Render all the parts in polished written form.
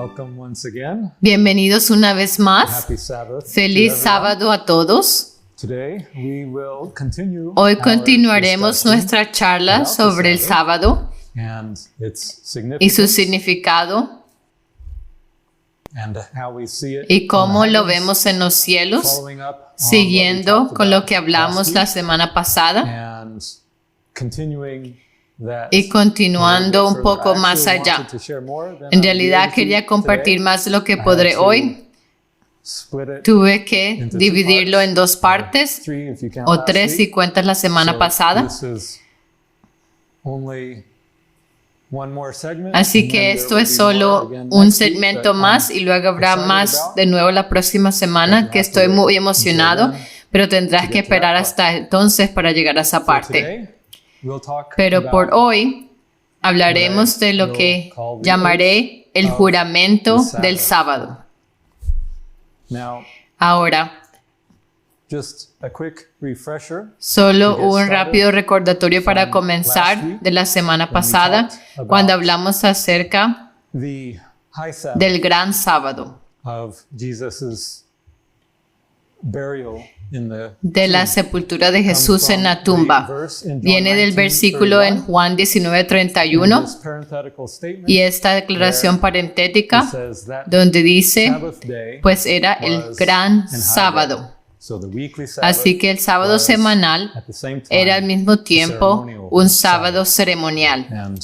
Welcome once again. Bienvenidos una vez más. Happy Sabbath. Feliz to everyone. sábado a todos. Today we will continue Hoy our continuaremos discussion nuestra charla about the sobre el Sabbath sábado and its y su significance significado and how we see it y in cómo the lo heavens, vemos en los cielos, following up on what we siguiendo talked con lo about que hablamos last la week, semana pasada and continuing that y continuando un poco further. más Actually allá. wanted to share more than En I'll be realidad able to quería compartir today. más de lo que I had podré to hoy. split it Tuve que into two dividirlo parts, en dos partes three if you count o last tres week. si cuentas la semana So pasada. this is only one more segment, Así and que then esto there es will be more solo again un next week segmento that I'm más y luego habrá excited más about. de nuevo la próxima semana, que estoy muy emocionado, pero tendrás que esperar hasta entonces para llegar a esa For parte. today, we'll talk Pero about por hoy hablaremos de lo que llamaré el juramento del sábado. now Ahora, just a quick refresher. solo un rápido recordatorio para comenzar de la semana pasada, cuando hablamos acerca The high Sabbath del gran sábado, of Jesus's burial in the de la sepultura de Jesús en la tumba. Viene del versículo en Juan 19:31 this parenthetical statement y esta declaración parentética says that donde dice, Sabbath day pues era el gran and high sábado. day. So the weekly Sabbath Así que el sábado was semanal at the same time era al mismo tiempo un sábado ceremonial. and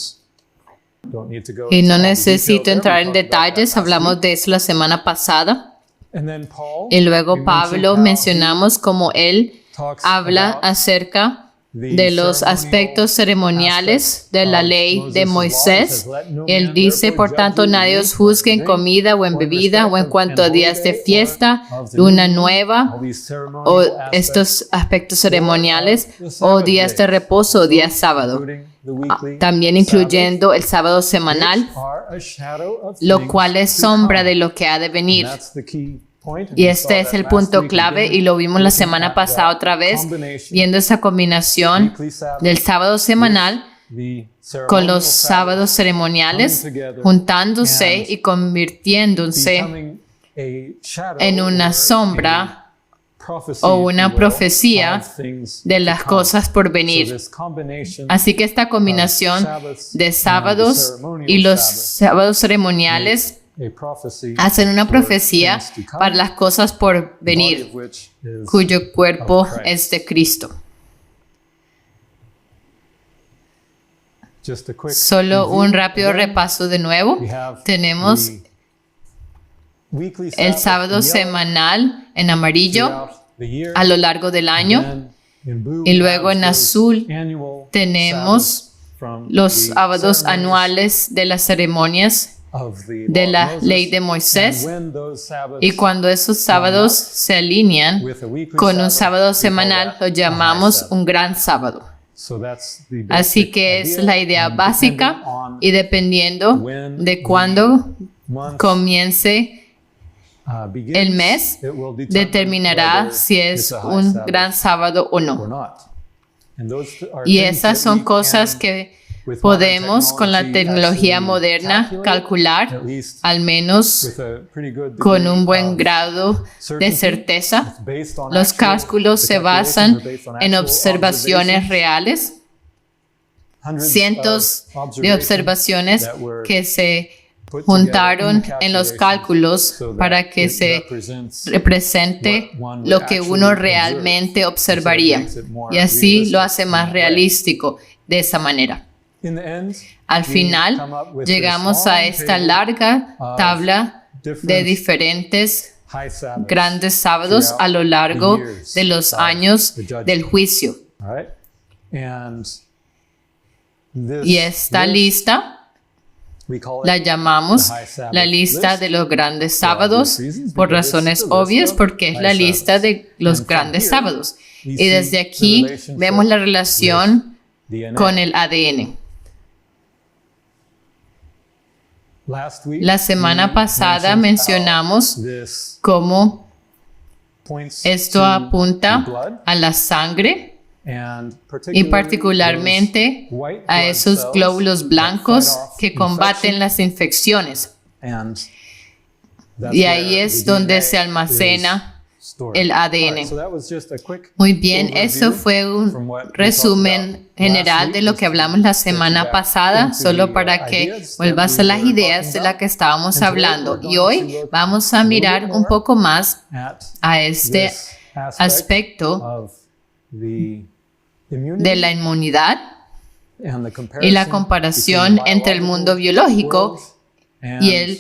don't need to go Y into no all the necesito details there. entrar We en talked about that detalles, last hablamos week. de eso la semana pasada. And then Paul, Y luego we mentioned Pablo how mencionamos como él talks habla about acerca the de los ceremonial aspectos ceremoniales aspects de la of ley de Moses' law. It Moisés. says, "Let no Él man dice, therefore por tanto, judge you nadie in os meat or juzgue en drink, comida o en or in bebida o en respect cuanto of a an días holy de day, fiesta, or of the luna new moon", nueva all these ceremonial o aspects, estos aspectos ceremoniales the o Sabbath días de days, reposo o días sábado. including the weekly También incluyendo el sábado semanal, Sabbath, which are a shadow of lo things cual es to sombra come. de lo que ha de venir. And that's the key point, and Y we este saw es that el last punto week clave again, y lo vimos la looking semana at pasada that otra vez, combination, viendo esa combinación weekly Sabbath del sábado semanal the con los ceremonial Sabbath, sábados ceremoniales, coming together juntándose and y convirtiéndose becoming a shadow en una or sombra a prophecy, o if una you will, profecía of things de to las come. cosas por So venir. this combination Así que esta combinación de sábados y los sábados ceremoniales a prophecy hacen una for profecía things to come, para las cosas por the body venir, of which is cuyo cuerpo of Christ. es de Cristo. Just a quick Solo review. un rápido Again, repaso de nuevo. we have Tenemos the weekly el Sabbath sábado in yellow semanal en amarillo throughout the year, a lo largo del año. and then in blue Y we luego have en those azul annual tenemos Sabbaths from los the sábados ceremonies anuales de las ceremonias of the de law la of ley Moses, de Moisés. and when those Sabbaths Y cuando esos sábados se alinean with a weekly con un Sabbath, sábado we call semanal, that lo a high llamamos Sabbath. un gran sábado. So that's the Así basic que es idea, la idea and básica depending on y dependiendo when de cuándo month, comience begins, el mes, it will determine determinará whether si it's es a high un Sabbath gran sábado o or no. not. And those are Y things esas that son we cosas can, que with modern podemos con la technology, tecnología actually moderna calculate, calcular, at least al menos with a pretty good con degree un buen of grado de certainty. certeza. It's based on Los actual- cálculos the se calculations basan are based on en actual observaciones observations, reales, hundreds cientos of de observaciones that were que se put juntaron together en los calculations cálculos so that para que it se represents represente what one would lo que uno actually realmente observe. observaría. So it makes it more Y así lo realistic hace in más that way. realístico de esa manera. In the end, Al we final, come up with llegamos this a long esta table larga of tabla de different diferentes high Sabbaths grandes sábados throughout a lo largo the years de los of años the judgment. del juicio. All right? And this Y esta list, lista we call it la llamamos the high Sabbath la lista list de los grandes for sábados, obvious reasons, por because it's razones the list obvias, of porque es la high lista Sabbaths. de los And from grandes here, sábados. we Y see desde the aquí relationship vemos la relación DNA. con el ADN. Last week, La semana we pasada mentioned how mencionamos this cómo points esto to apunta the blood, a la sangre and y particularly particularmente those white a blood esos cells glóbulos that blancos fight off que combaten infection. las infecciones. And that's Y ahí where es the donde DNA se almacena is stored. el ADN. Alright, so that was just a quick Muy bien, overview eso fue from un what we talked resumen about general last de week, lo just que to hablamos la get you semana back pasada, into solo the, para que ideas that vuelvas a we las were ideas talking de las about. que estábamos And today hablando. we're Y going hoy to look vamos a a little mirar bit un more poco más at a este this aspecto of the immunity de la inmunidad and the y la comparison comparación between the entre el mundo biological biológico world and y el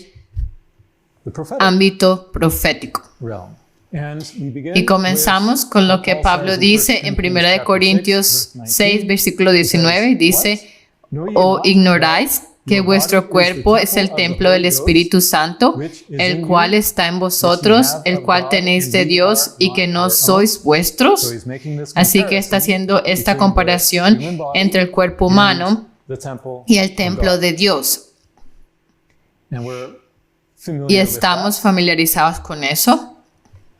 the prophetic ámbito profético. realm. And we begin Y comenzamos with con lo what que Paul Pablo says in dice 1 en 1 Corinthians de chapter Corintios 6, verse 6, 19. versículo It 19, says, dice, "What? Know ye ¿o not ignoráis that que your vuestro body cuerpo is es the el temple of the templo del Holy Espíritu Ghost, Santo, which is el in cual you, está en which ye vosotros, have el of cual God, tenéis and de ye Dios are y not que no your sois own?" So vuestros? he's making this Así que está comparison haciendo esta between the comparación human body entre el cuerpo and humano the temple y el of templo God. de Dios. And we're Y familiar with estamos that. familiarizados con eso.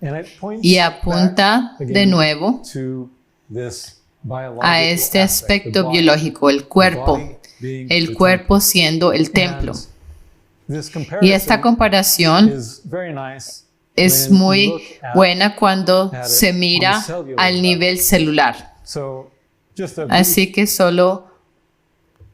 And it points Y apunta back de again nuevo to this biological a este aspect, the aspecto body, biológico, el the cuerpo, body being el the cuerpo siendo el temple. templo. And this Y esta comparison comparación is very nice es when you muy look at buena cuando at it se on mira the cellular al level. nivel celular. So just a Así que solo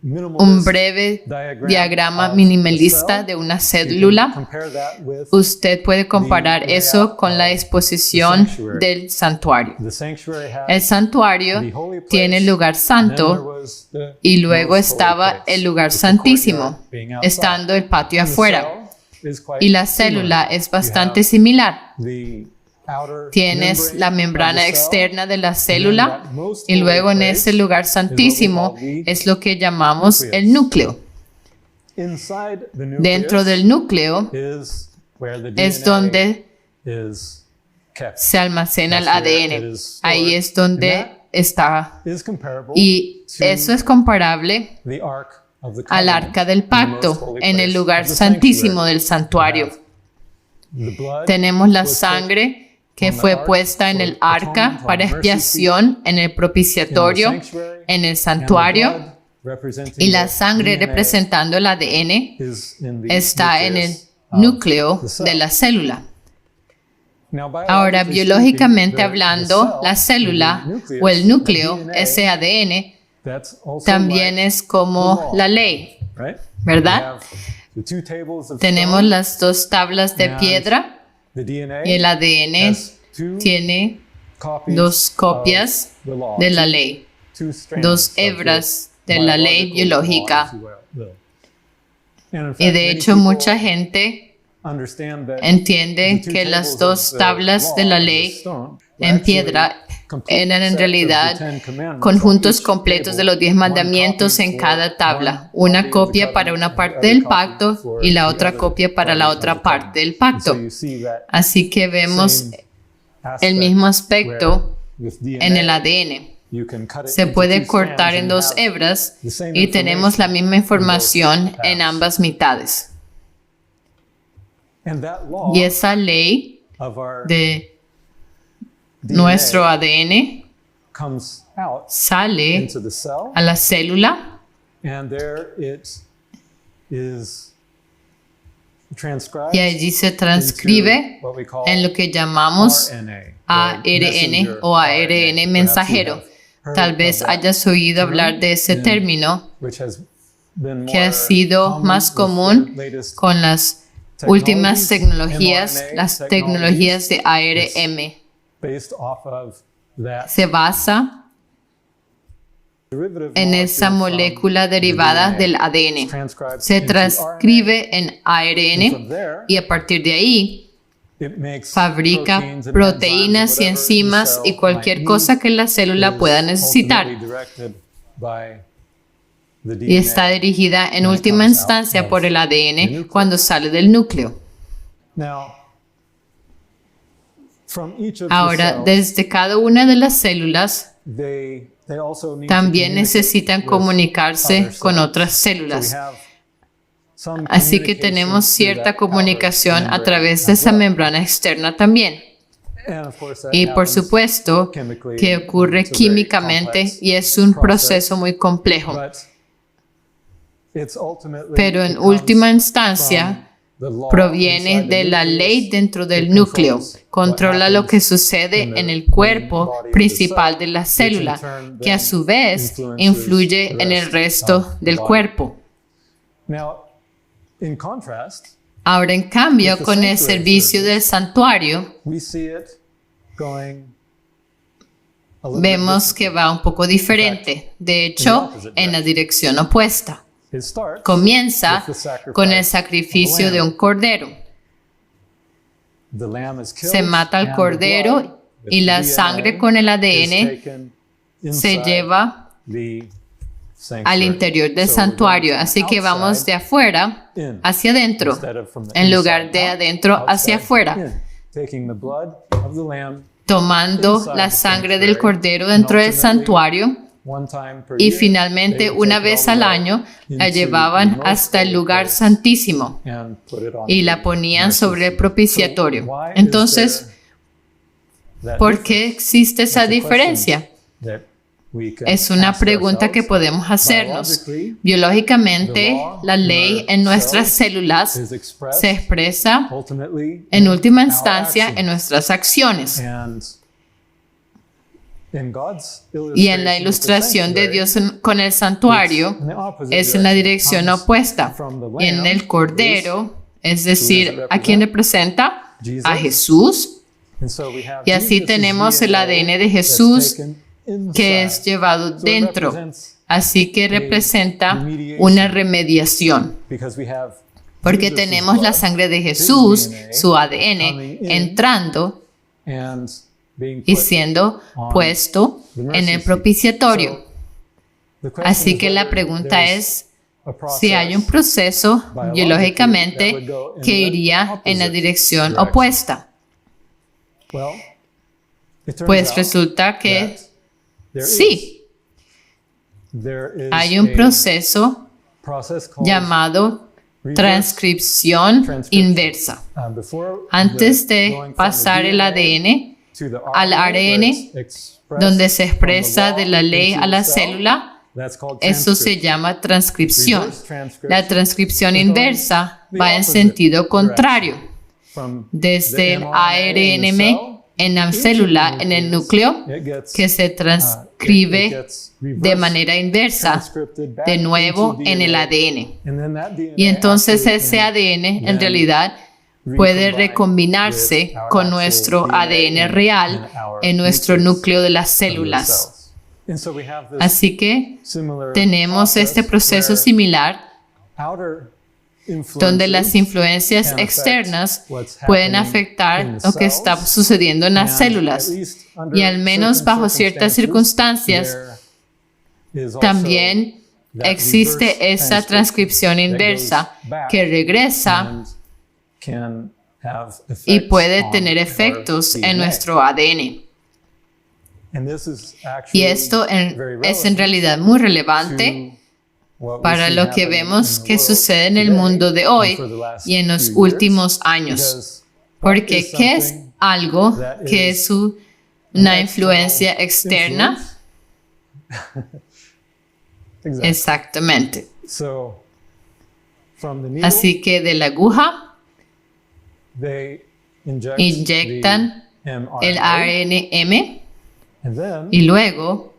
minimalist un breve diagrama of minimalista the de una cell. You can célula. compare that with Usted puede comparar the eso layout con la of disposición the sanctuary. del santuario. the sanctuary has El santuario the holy place, tiene el lugar and then there santo was the y luego most holy estaba place, el lugar with the santísimo, courtyard being outside. estando el patio And the afuera. cell is quite Y la similar. célula es You bastante have similar. the outer Tienes la membrana of the cell, externa de la and then célula that most y luego en holy ese place lugar is what we santísimo call the es lo que llamamos nucleus. el núcleo. Inside the nucleus Dentro del núcleo is where the es DNA donde is kept. se almacena el That's where it ADN. is stored. Ahí es And donde that está. is comparable Y to eso es comparable the Ark of the al Covenant arca del in the most pacto holy en el place lugar of the santísimo sanctuary. del santuario. The blood Tenemos la was put sangre que on the fue ark puesta en for el arca atonement, para on the mercy expiación en el in the propiciatorio, sanctuary, en el and the santuario, blood representing y la the sangre DNA representando el ADN is in the está en el nucleus of núcleo the cell. de la célula. Now, Ahora, biologically biológicamente speaking, hablando, la the célula nucleus, o el núcleo, the DNA, ese ADN, that's also también like es como the law, la ley, right? ¿verdad? We have the two tables of Tenemos stone, las dos tablas de and piedra the DNA y el ADN has two tiene copies dos copias of the law, de la ley, two strands dos of the hebras de la ley biological law, biológica. if you will. And in Y fact, de many hecho people mucha gente understand that entiende the two que tables las of dos the tablas law de la of the ley stone were en actually piedra complete eran en sets of the realidad Ten Commandments conjuntos on each completos de table, los 10 one mandamientos copy en for cada tabla, one una copy of the copia para covenant una and the parte other del copy pacto for y la the otra other copia para la parties of otra the parte covenant. del And so pacto. you see that Así que vemos same el aspect mismo aspecto where with en el DNA, ADN. you can cut it Se into puede two cortar strands en and you dos have hebras the same y tenemos la misma información information en ambas mitades. And that law Y esa ley of our de DNA nuestro ADN comes out sale into the cell, a la célula and there it is transcribed y allí se transcribe into what we call en lo que llamamos RNA, or ARN messenger o ARN RNA. mensajero. Perhaps you have heard Tal vez of that hayas oído term, hablar de ese and término which has been que ha more sido common más with común the latest con las últimas tecnologías, mRNA las technologies. tecnologías de ARM. based off of that Se basa derivative en esa molecule molécula from the derivada DNA. del It's ADN. transcribed Se into transcribe en RNA, and ARN from there, y a partir de ahí it makes fabrica proteins and proteínas y enzymes, whatever the enzimas cell y cualquier might cosa need, que la célula is pueda necesitar. ultimately directed by the Y está DNA. dirigida en when it última comes out instancia of por el the ADN nucleus. cuando sale del núcleo. Now, from each of Ahora, the cells, desde cada una de las células they also need to también communicate necesitan with comunicarse other con cells. otras So we células. have some Así que communication tenemos through cierta that outer comunicación a membrane través de as esa well. membrana externa también. And of course that Y por happens supuesto chemically. que ocurre It's a very químicamente complex y es un process, proceso muy complejo. but it's ultimately Pero en it comes última instancia from proviene de la ley dentro del núcleo. Controla lo que sucede en el cuerpo principal de la célula, que a su vez influye en el resto del cuerpo. Now, in contrast, Ahora, en cambio, con el servicio del santuario, we see it going a little bit vemos que va un poco diferente. De hecho, en la dirección opuesta. It starts Comienza with the sacrifice con el sacrificio de un cordero. The lamb is killed, Se mata al and the cordero blood with y la the sangre DNA con el is ADN taken se inside lleva the al sanctuary. interior del So we're santuario. going Así que vamos outside de afuera in, hacia adentro, instead of from the en lugar inside de out, adentro hacia outside afuera, in, taking the blood of the lamb tomando la sangre del cordero dentro del santuario. one time per Y year, finalmente, they would una take it vez all al the way año, la into llevaban the most hasta el holy lugar place santísimo and put it on y the la ponían mercy sobre el seat. propiciatorio. So why is Entonces, there that ¿por qué difference? existe esa That's a question diferencia? that we can Es una ask pregunta que ourselves. podemos hacernos. Biologically, Biológicamente, la ley en nuestras células is expressed se expresa ultimately en última our instancia actions. en nuestras acciones. And in God's Y en la illustration ilustración of the de Dios con el santuario in the opposite es en la direction. dirección Comes opuesta. from the Y en lamb el cordero, es decir, ¿a represent? quién representa? Jesus. A Jesús, And so we have y así Jesus' tenemos el DNA ADN de that's Jesús taken inside. que es llevado So it dentro. represents, Así que representa remediation. una remediación. because we have Porque Jesus' tenemos la blood sangre de Jesús, DNA, su ADN, coming in entrando and being y put siendo on puesto the en mercy el seat. propiciatorio. So, the question Así is que la whether pregunta there's es a process si hay un proceso biologically that would biológicamente go in que the iría en la opposite dirección direction. opuesta. Well, it turns Pues out resulta que that there sí, is hay un a proceso process called llamado reverse transcripción transcription. inversa. Before Antes the de going from pasar the el DNA ADN to the al RNA, ARN, where it's expressed donde se from the expresa law de la ley into a la the cell, célula, that's called eso se transcription. llama transcripción. Reverse transcription La transcripción is going inversa the va en opposite sentido contrario, direction. From desde the el mRNA in the ARNM cell en la into the célula, en el nucleus, núcleo, it gets, que se it transcribe gets de reverse manera inversa, transcripted back de nuevo into en el DNA. ADN. And then that DNA Y entonces actually ese can ADN en then realidad puede recombine recombinarse with our con actual nuestro DNA ADN real in our en nuestro nucleus núcleo de las of the células. cells. And so we have this Así que similar tenemos process este proceso where similar outer donde las influences influencias can affect externas what's pueden happening afectar in the lo que está cells, sucediendo en las and células. at least under Y al menos certain bajo ciertas circunstancias, there is also también that existe reverse esa transcripción that inversa goes back que regresa and can have y effects puede on tener our efectos DNA. en nuestro ADN. And this is Y actually esto very es en relevant realidad muy relevante to what we para see lo que happening vemos in the que world sucede en el today mundo de and hoy for the last y en los few últimos years, años. because what Porque is ¿qué es something algo that que is es una external influencia externa? influence? Exactly. Exactamente. So, from the needle, Así que de la aguja they inject inyectan the mRNA, el ARNM and then y luego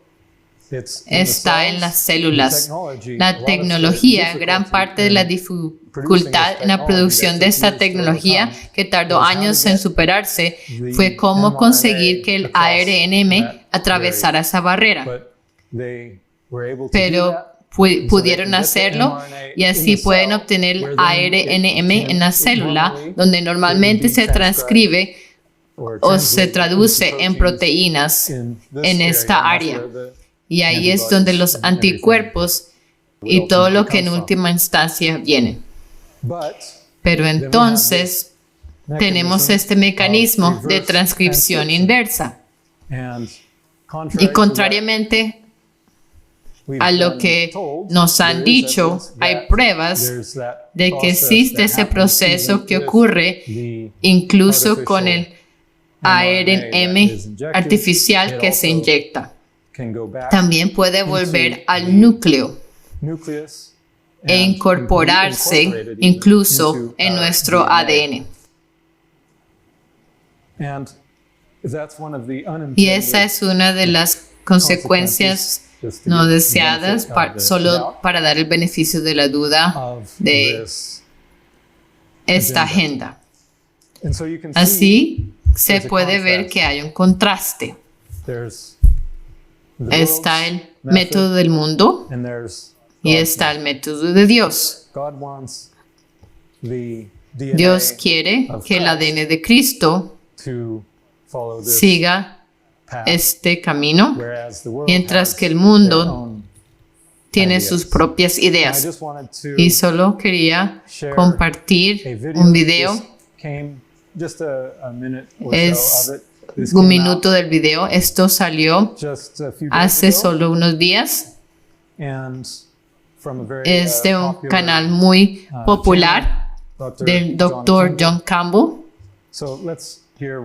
it's in the está en cells. las células. Technology, a La lot of tecnología, the gran difficulty parte de la in dificultad en la producción de esta tecnología que tardó años en superarse fue cómo conseguir que el ARNM atravesara esa barrera. but they were able to do Pero that. pudieron hacerlo y así pueden obtener el ARNM en la célula, donde normalmente se transcribe o se traduce en proteínas en esta área. Y ahí es donde los anticuerpos y todo lo que en última instancia viene. Pero entonces tenemos este mecanismo de transcripción inversa. Y contrariamente a lo que nos han dicho, hay pruebas de que existe ese proceso que ocurre incluso con el ARNM artificial que se inyecta. También puede volver al núcleo e incorporarse incluso en nuestro ADN. Y esa es una de las consecuencias no deseadas, solo para dar el beneficio de la duda de esta agenda. Así se puede ver que hay un contraste. Está el método del mundo y está el método de Dios. Dios quiere que el ADN de Cristo siga este camino, mientras que el mundo tiene sus propias ideas. Y solo quería compartir un video. Es un minuto del video. Esto salió hace solo unos días. Es de un canal muy popular del Dr. John Campbell.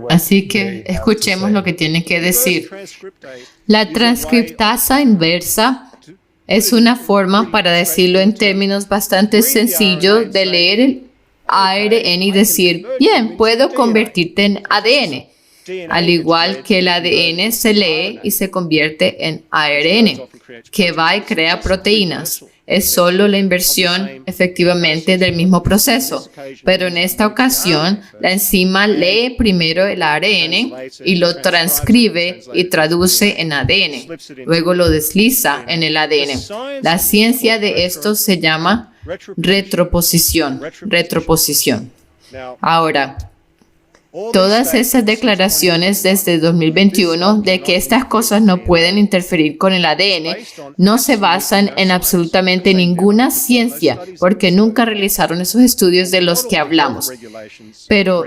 Así que escuchemos lo que tiene que decir. La transcriptasa inversa es una forma, para decirlo en términos bastante sencillos, de leer el ARN y decir, bien, puedo convertirte en ADN. Al igual que el ADN se lee y se convierte en ARN, que va y crea proteínas. Es solo la inversión, efectivamente, del mismo proceso. Pero en esta ocasión, la enzima lee primero el ARN y lo transcribe y traduce en ADN. Luego lo desliza en el ADN. La ciencia de esto se llama retroposición. Ahora, todas esas declaraciones desde 2021 de que estas cosas no pueden interferir con el ADN no se basan en absolutamente ninguna ciencia, porque nunca realizaron esos estudios de los que hablamos. Pero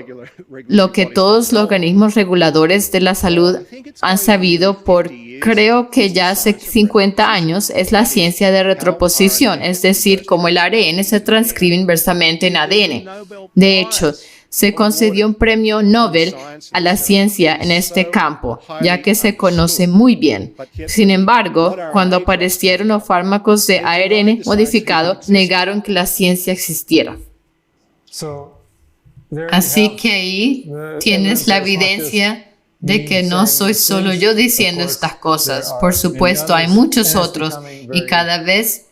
lo que todos los organismos reguladores de la salud han sabido por, creo que ya hace 50 años, es la ciencia de retroposición, es decir, cómo el ARN se transcribe inversamente en ADN. De hecho, se concedió un premio Nobel a la ciencia en este campo, ya que se conoce muy bien. Sin embargo, cuando aparecieron los fármacos de ARN modificado, negaron que la ciencia existiera. Así que ahí tienes la evidencia de que no soy solo yo diciendo estas cosas. Por supuesto, hay muchos otros y cada vez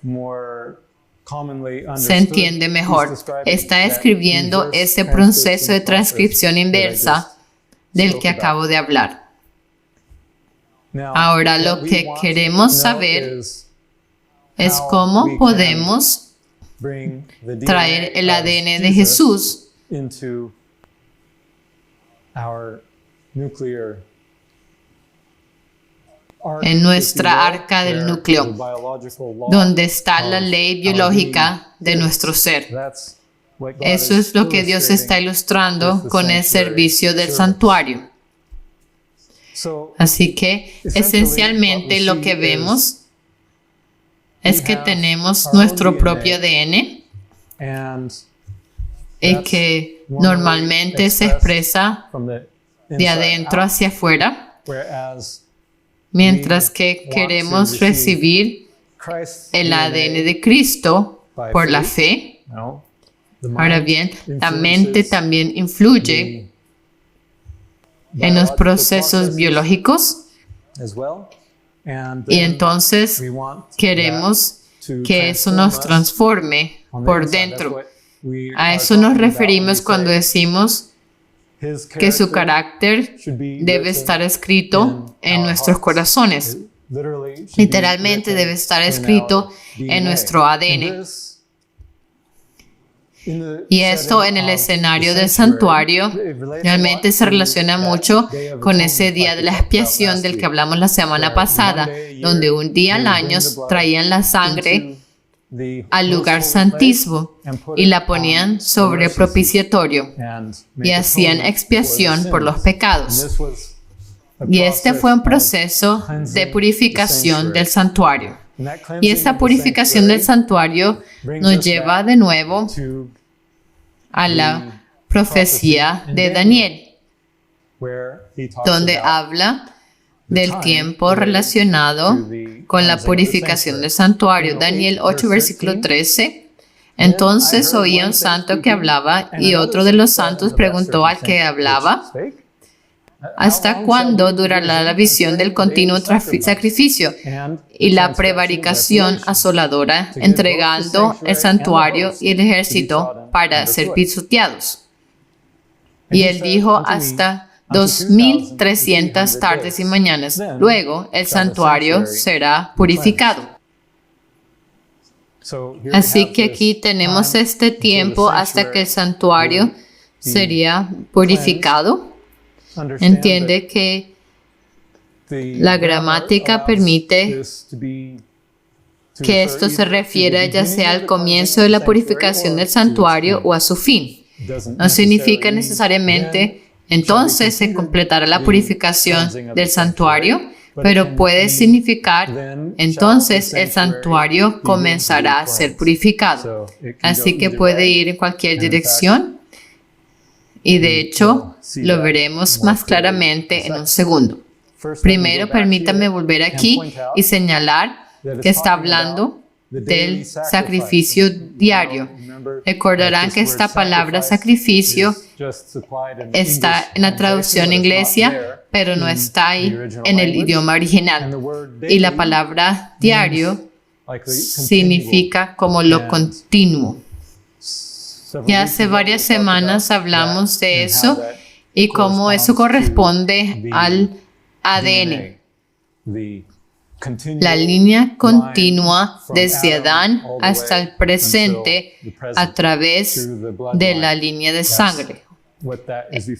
se entiende mejor. Está escribiendo ese proceso de transcripción inversa del que acabo de hablar. Ahora, lo que queremos saber es cómo podemos traer el ADN de Jesús en nuestra arca del núcleo, donde está la ley biológica de nuestro ser. Eso es lo que Dios está ilustrando con el servicio del santuario. Así que, esencialmente, lo que vemos es que tenemos nuestro propio ADN y que normalmente se expresa de adentro hacia afuera, mientras que queremos recibir el ADN de Cristo por la fe. Ahora bien, la mente también influye en los procesos biológicos y entonces queremos que eso nos transforme por dentro. A eso nos referimos cuando decimos que su carácter debe estar escrito en nuestros corazones. Literalmente debe estar escrito en nuestro ADN. Y esto en el escenario del santuario realmente se relaciona mucho con ese día de la expiación del que hablamos la semana pasada, donde un día al año traían la sangre al lugar santísimo y la ponían sobre el propiciatorio y hacían expiación por los pecados. Y este fue un proceso de purificación del santuario. Y esta purificación del santuario nos lleva de nuevo a la profecía de Daniel, donde habla del tiempo relacionado con la purificación del santuario. Daniel 8, versículo 13 Entonces oía un santo que hablaba y otro de los santos preguntó al que hablaba: ¿hasta cuándo durará la visión del continuo sacrificio y la prevaricación asoladora, entregando el santuario y el ejército para ser pisoteados? Y él dijo: hasta 2300 tardes y mañanas. Luego el santuario será purificado. Así que aquí tenemos este tiempo hasta que el santuario sería purificado. Entiende que la gramática permite que esto se refiera ya sea al comienzo de la purificación del santuario o a su fin. No significa necesariamente entonces se completará la purificación del santuario, pero puede significar entonces el santuario comenzará a ser purificado. Así que puede ir en cualquier dirección. Y de hecho, lo veremos más claramente en un segundo. Primero, permítame volver aquí y señalar que está hablando del sacrificio diario. Recordarán que esta palabra sacrificio está en la traducción inglesa, pero no está ahí en el idioma original. Y la palabra diario significa como lo continuo. Ya hace varias semanas hablamos de eso y cómo eso corresponde al ADN. La línea continua desde Adán hasta el presente a través de la línea de sangre.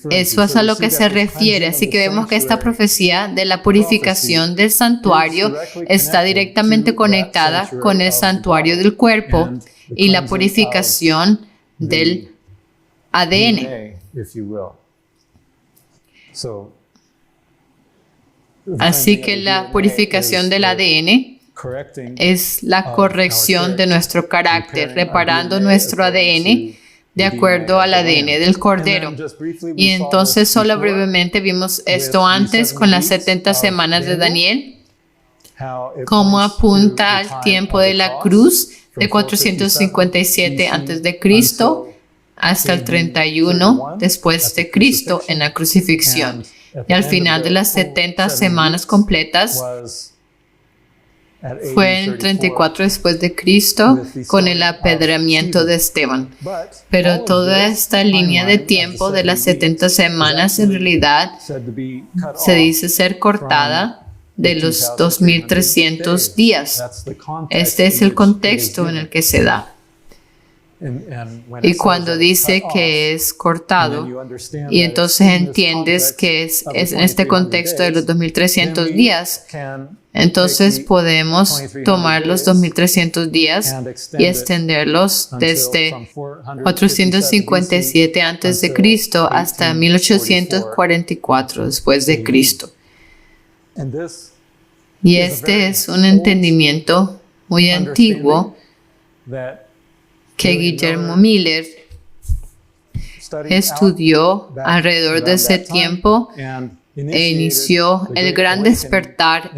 Eso es a lo que se refiere. Así que vemos que esta profecía de la purificación del santuario está directamente conectada con el santuario del cuerpo y la purificación del ADN. Así que la purificación del ADN es la corrección de nuestro carácter, reparando nuestro ADN de acuerdo al ADN del Cordero. Y entonces solo brevemente vimos esto antes con las 70 semanas de Daniel, cómo apunta al tiempo de la cruz de 457 a.C. hasta el 31 después de Cristo en la crucifixión. Y al final de las 70 semanas completas fue en 34 después de Cristo con el apedreamiento de Esteban. Pero toda esta línea de tiempo de las 70 semanas en realidad se dice ser cortada de los 2300 días. Este es el contexto en el que se da. Y cuando dice que es cortado, y entonces entiendes que es en este contexto de los 2300 días, entonces podemos tomar los 2300 días y extenderlos desde 457 a.C. hasta 1844 después de Cristo. Y este es un entendimiento muy antiguo que Guillermo Miller estudió alrededor de ese tiempo e inició el gran despertar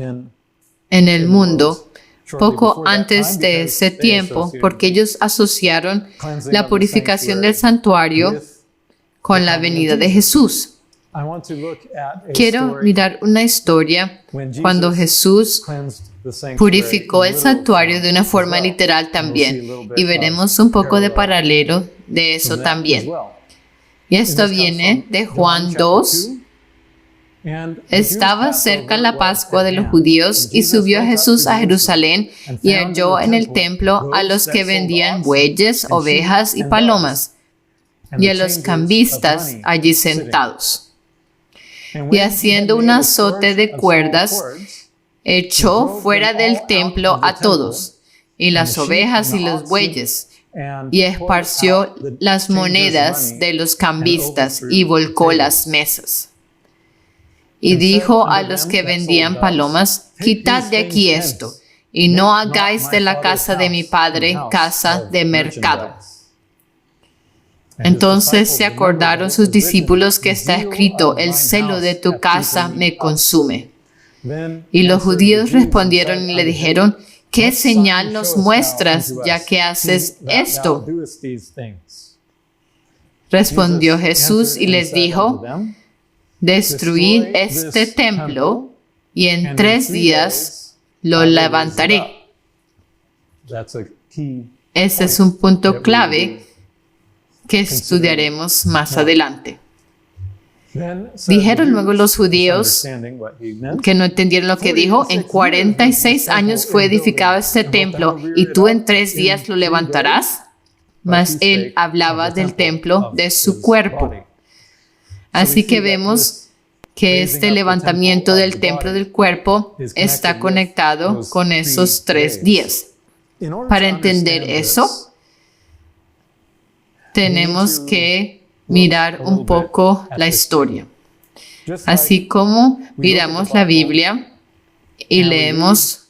en el mundo poco antes de ese tiempo, porque ellos asociaron la purificación del santuario con la venida de Jesús. Quiero mirar una historia cuando Jesús purificó el santuario de una forma literal también, y veremos un poco de paralelo de eso también. Y esto viene de Juan 2. Estaba cerca la Pascua de los judíos y subió Jesús a Jerusalén y halló en el templo a los que vendían bueyes, ovejas y palomas, y a los cambistas allí sentados. Y haciendo un azote de cuerdas, echó fuera del templo a todos, y las ovejas y los bueyes, y esparció las monedas de los cambistas y volcó las mesas. Y dijo a los que vendían palomas: quitad de aquí esto, y no hagáis de la casa de mi padre casa de mercado. Entonces se acordaron sus discípulos que está escrito: el celo de tu casa me consume. Y los judíos respondieron y le dijeron: ¿qué señal nos muestras ya que haces esto? Respondió Jesús y les dijo, destruid este templo y en 3 días lo levantaré. Ese es un punto clave que estudiaremos más adelante. Dijeron luego los judíos que no entendieron lo que dijo, en 46 años fue edificado este templo y tú en 3 días lo levantarás. Mas él hablaba del templo de su cuerpo. Así que vemos que este levantamiento del templo del cuerpo está conectado con esos 3 días. Para entender eso, tenemos que mirar un poco la historia. Así como miramos la Biblia y leemos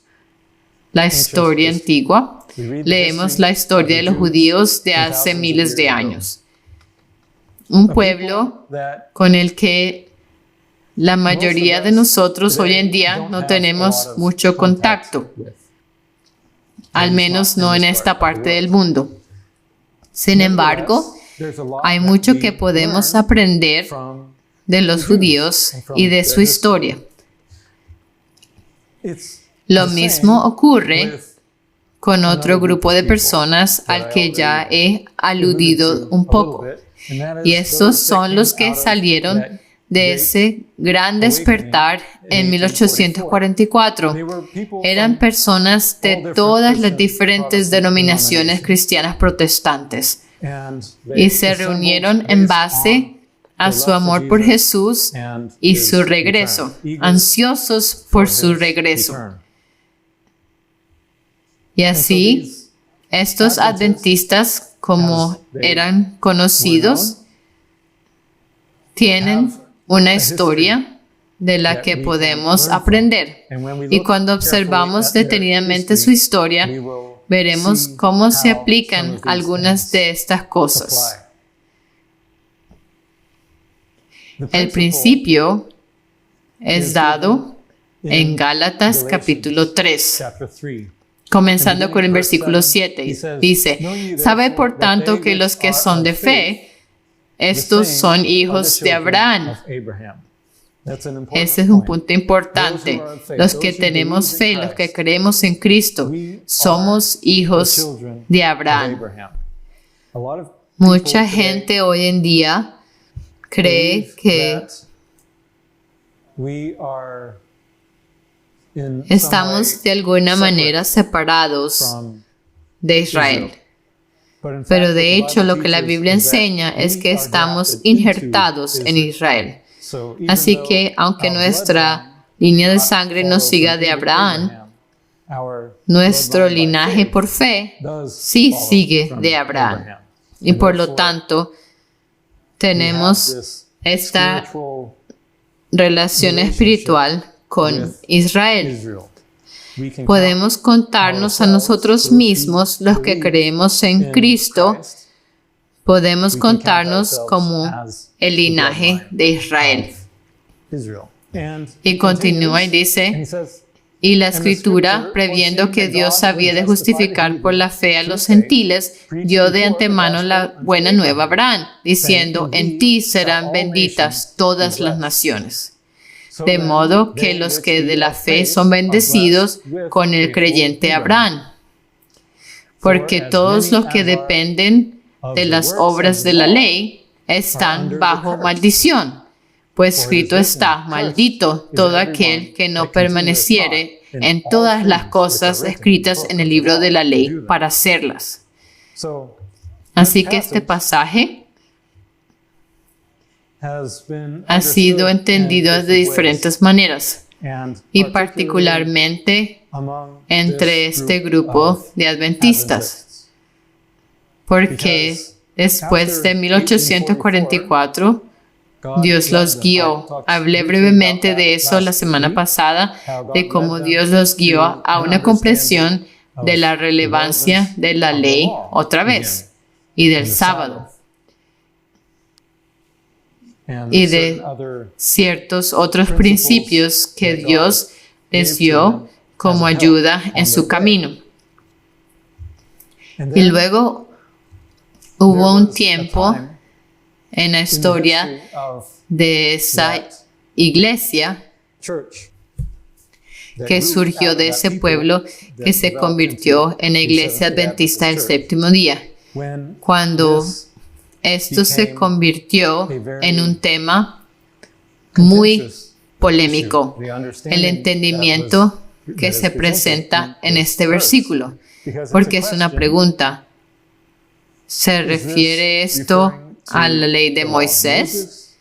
la historia antigua, leemos la historia de los judíos de hace miles de años. Un pueblo con el que la mayoría de nosotros hoy en día no tenemos mucho contacto, al menos no en esta parte del mundo. Sin embargo, hay mucho que podemos aprender de los judíos y de su historia. Lo mismo ocurre con otro grupo de personas al que ya he aludido un poco. Y estos son los que salieron de ese gran despertar en 1844. Eran personas de todas las diferentes denominaciones cristianas protestantes y se reunieron en base a su amor por Jesús y su regreso, ansiosos por su regreso. Y así, estos adventistas, como eran conocidos, tienen una historia de la que podemos aprender. Y cuando observamos detenidamente su historia, veremos cómo se aplican algunas de estas cosas. El principio es dado en Gálatas capítulo 3. Comenzando con el versículo 7, dice, «Sabe por tanto que los que son de fe, estos son hijos de Abraham». Ese es un punto importante. Los que tenemos fe, los que creemos en Cristo, somos hijos de Abraham. Mucha gente hoy en día cree que estamos de alguna manera separados de Israel. Pero de hecho lo que la Biblia enseña es que estamos injertados en Israel. Así que aunque nuestra línea de sangre no siga de Abraham, nuestro linaje por fe sí sigue de Abraham. Y por lo tanto, tenemos esta relación espiritual con Israel. Podemos contarnos a nosotros mismos, los que creemos en Cristo, podemos contarnos como el linaje de Israel. Y continúa y dice, y la Escritura, previendo que Dios había de justificar por la fe a los gentiles, dio de antemano la buena nueva a Abraham, diciendo, en ti serán benditas todas las naciones. De modo que los que de la fe son bendecidos con el creyente Abraham. Porque todos los que dependen de las obras de la ley están bajo maldición. Pues escrito está, maldito todo aquel que no permaneciere en todas las cosas escritas en el libro de la ley para hacerlas. Así que este pasaje ha sido entendido de diferentes maneras y particularmente entre este grupo de adventistas, porque después de 1844 Dios los guió. Hablé brevemente de eso la semana pasada, de cómo Dios los guió a una comprensión de la relevancia de la ley otra vez y del sábado y de ciertos otros principios que Dios les dio como ayuda en su camino. Y luego hubo un tiempo en la historia de esa iglesia que surgió de ese pueblo que se convirtió en la iglesia adventista del séptimo día. Cuando esto se convirtió en un tema muy polémico, el entendimiento que se presenta en este versículo, porque es una pregunta. ¿Se refiere esto a la ley de Moisés?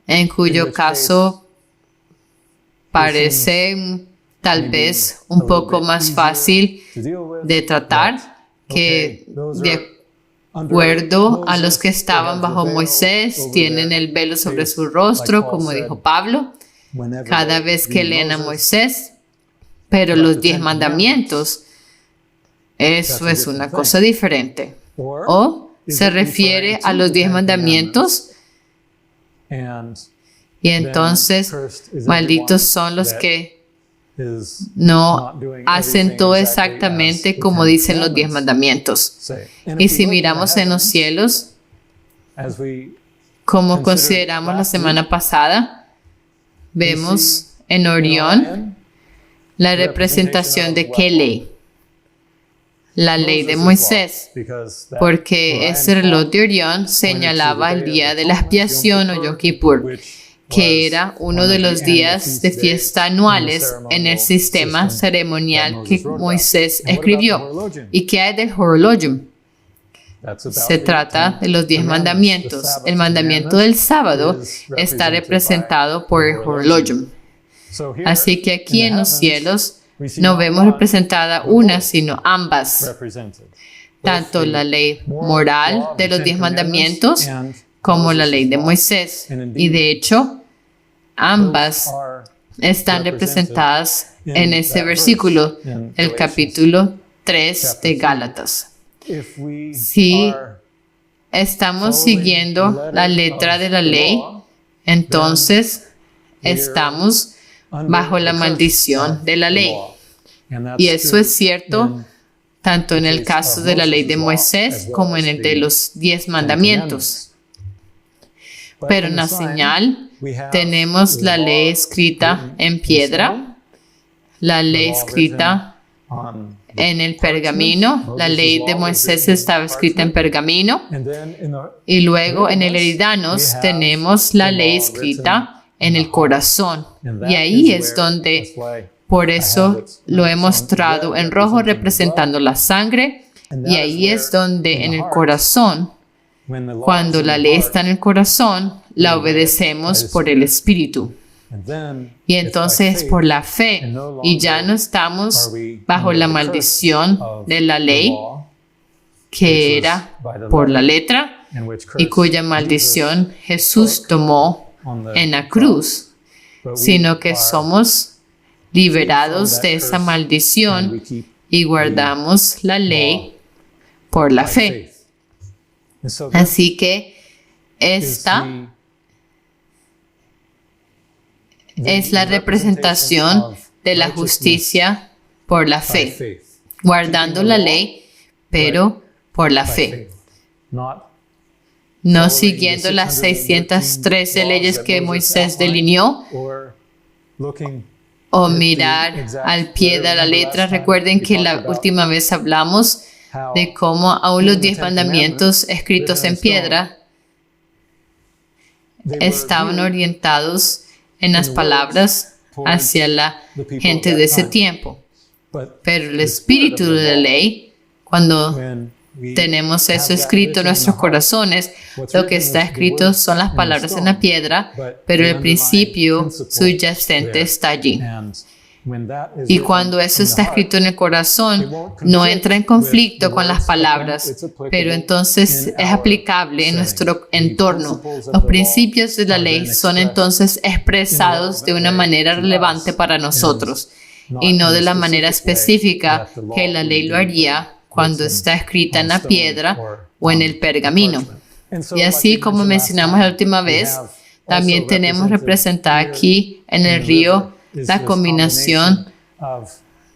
En cuyo caso parece tal vez un poco más fácil de tratar que de acuerdo a los que estaban bajo Moisés, tienen el velo sobre su rostro, como dijo Pablo, cada vez que leen a Moisés, pero los 10 mandamientos, eso es una cosa diferente. O se refiere a los 10 mandamientos y entonces malditos son los que no hacen todo exactamente como dicen los 10 mandamientos. Y si miramos en los cielos, como consideramos la semana pasada, vemos en Orión la representación de qué ley. La ley de Moisés, porque ese reloj de Orión señalaba el día de la expiación o Yom Kippur, que era uno de los días de fiesta anuales en el sistema ceremonial que Moisés escribió. ¿Y qué hay del Horologium? Se trata de los 10 mandamientos. El mandamiento del sábado está representado por el Horologium. Así que aquí en los cielos no vemos representada una, sino ambas. Tanto la ley moral de los 10 mandamientos como la ley de Moisés. Y de hecho, ambas están representadas en ese versículo, el capítulo 3 de Gálatas. Si estamos siguiendo la letra de la ley, entonces estamos bajo la maldición de la ley. Y eso es cierto tanto en el caso de la ley de Moisés como en el de los 10 mandamientos. Pero en la señal tenemos la ley escrita en piedra, la ley escrita en el pergamino. La ley de Moisés estaba escrita en pergamino. Y luego en el Eridanos tenemos la ley escrita en el corazón. Y ahí es donde, por eso lo he mostrado en rojo representando la sangre. Y ahí es donde en el corazón, cuando la ley está en el corazón, la obedecemos por el Espíritu. Y entonces por la fe, y ya no estamos bajo la maldición de la ley, que era por la letra, y cuya maldición Jesús tomó en la cruz, sino que somos liberados de esa maldición y guardamos la ley por la fe. Así que esta es la representación de la justicia por la fe, guardando la ley, pero por la fe. No siguiendo las 613 leyes que Moisés delineó o mirar al pie de la letra. Recuerden que la última vez hablamos de cómo aún los 10 mandamientos escritos en piedra estaban orientados en las palabras hacia la gente de ese tiempo. Pero el espíritu de la ley, cuando tenemos eso escrito en nuestros corazones, lo que está escrito son las palabras en la piedra, pero el principio subyacente está allí. Y cuando eso está escrito en el corazón, no entra en conflicto con las palabras, pero entonces es aplicable en nuestro entorno. Los principios de la ley son entonces expresados de una manera relevante para nosotros y no de la manera específica que la ley lo haría cuando está escrita en la piedra o en el pergamino. Y así como mencionamos la última vez, también tenemos representada aquí en el río la combinación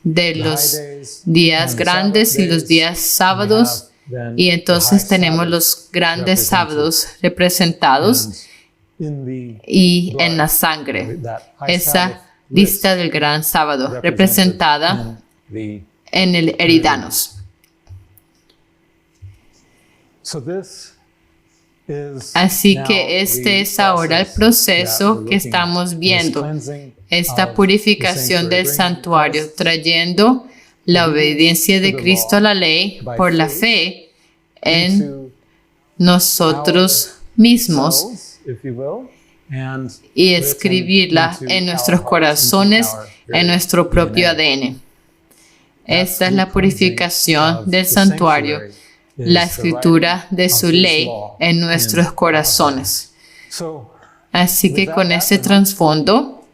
de los días grandes y los días sábados, y entonces tenemos los grandes sábados representados y en la sangre. Esa lista del gran sábado representada en el Eridanos. Así que este es ahora el proceso que estamos viendo, esta purificación del santuario, trayendo la obediencia de Cristo a la ley por la fe en nosotros mismos y escribirla en nuestros corazones, en nuestro propio ADN. Esta es la purificación del santuario, la escritura de su ley en nuestros corazones. Así que con ese trasfondo,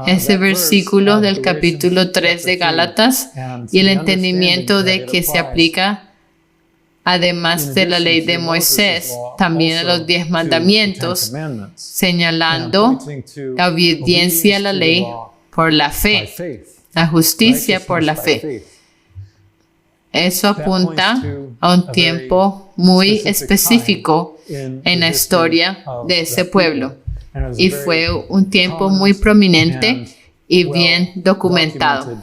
ese versículo del capítulo 3 de Gálatas y el entendimiento de que se aplica, además de la ley de Moisés, también a los 10 mandamientos, señalando la obediencia a la ley por la fe, la justicia por la fe. Eso apunta a un tiempo muy específico en la historia de ese pueblo. Y fue un tiempo muy prominente y bien documentado.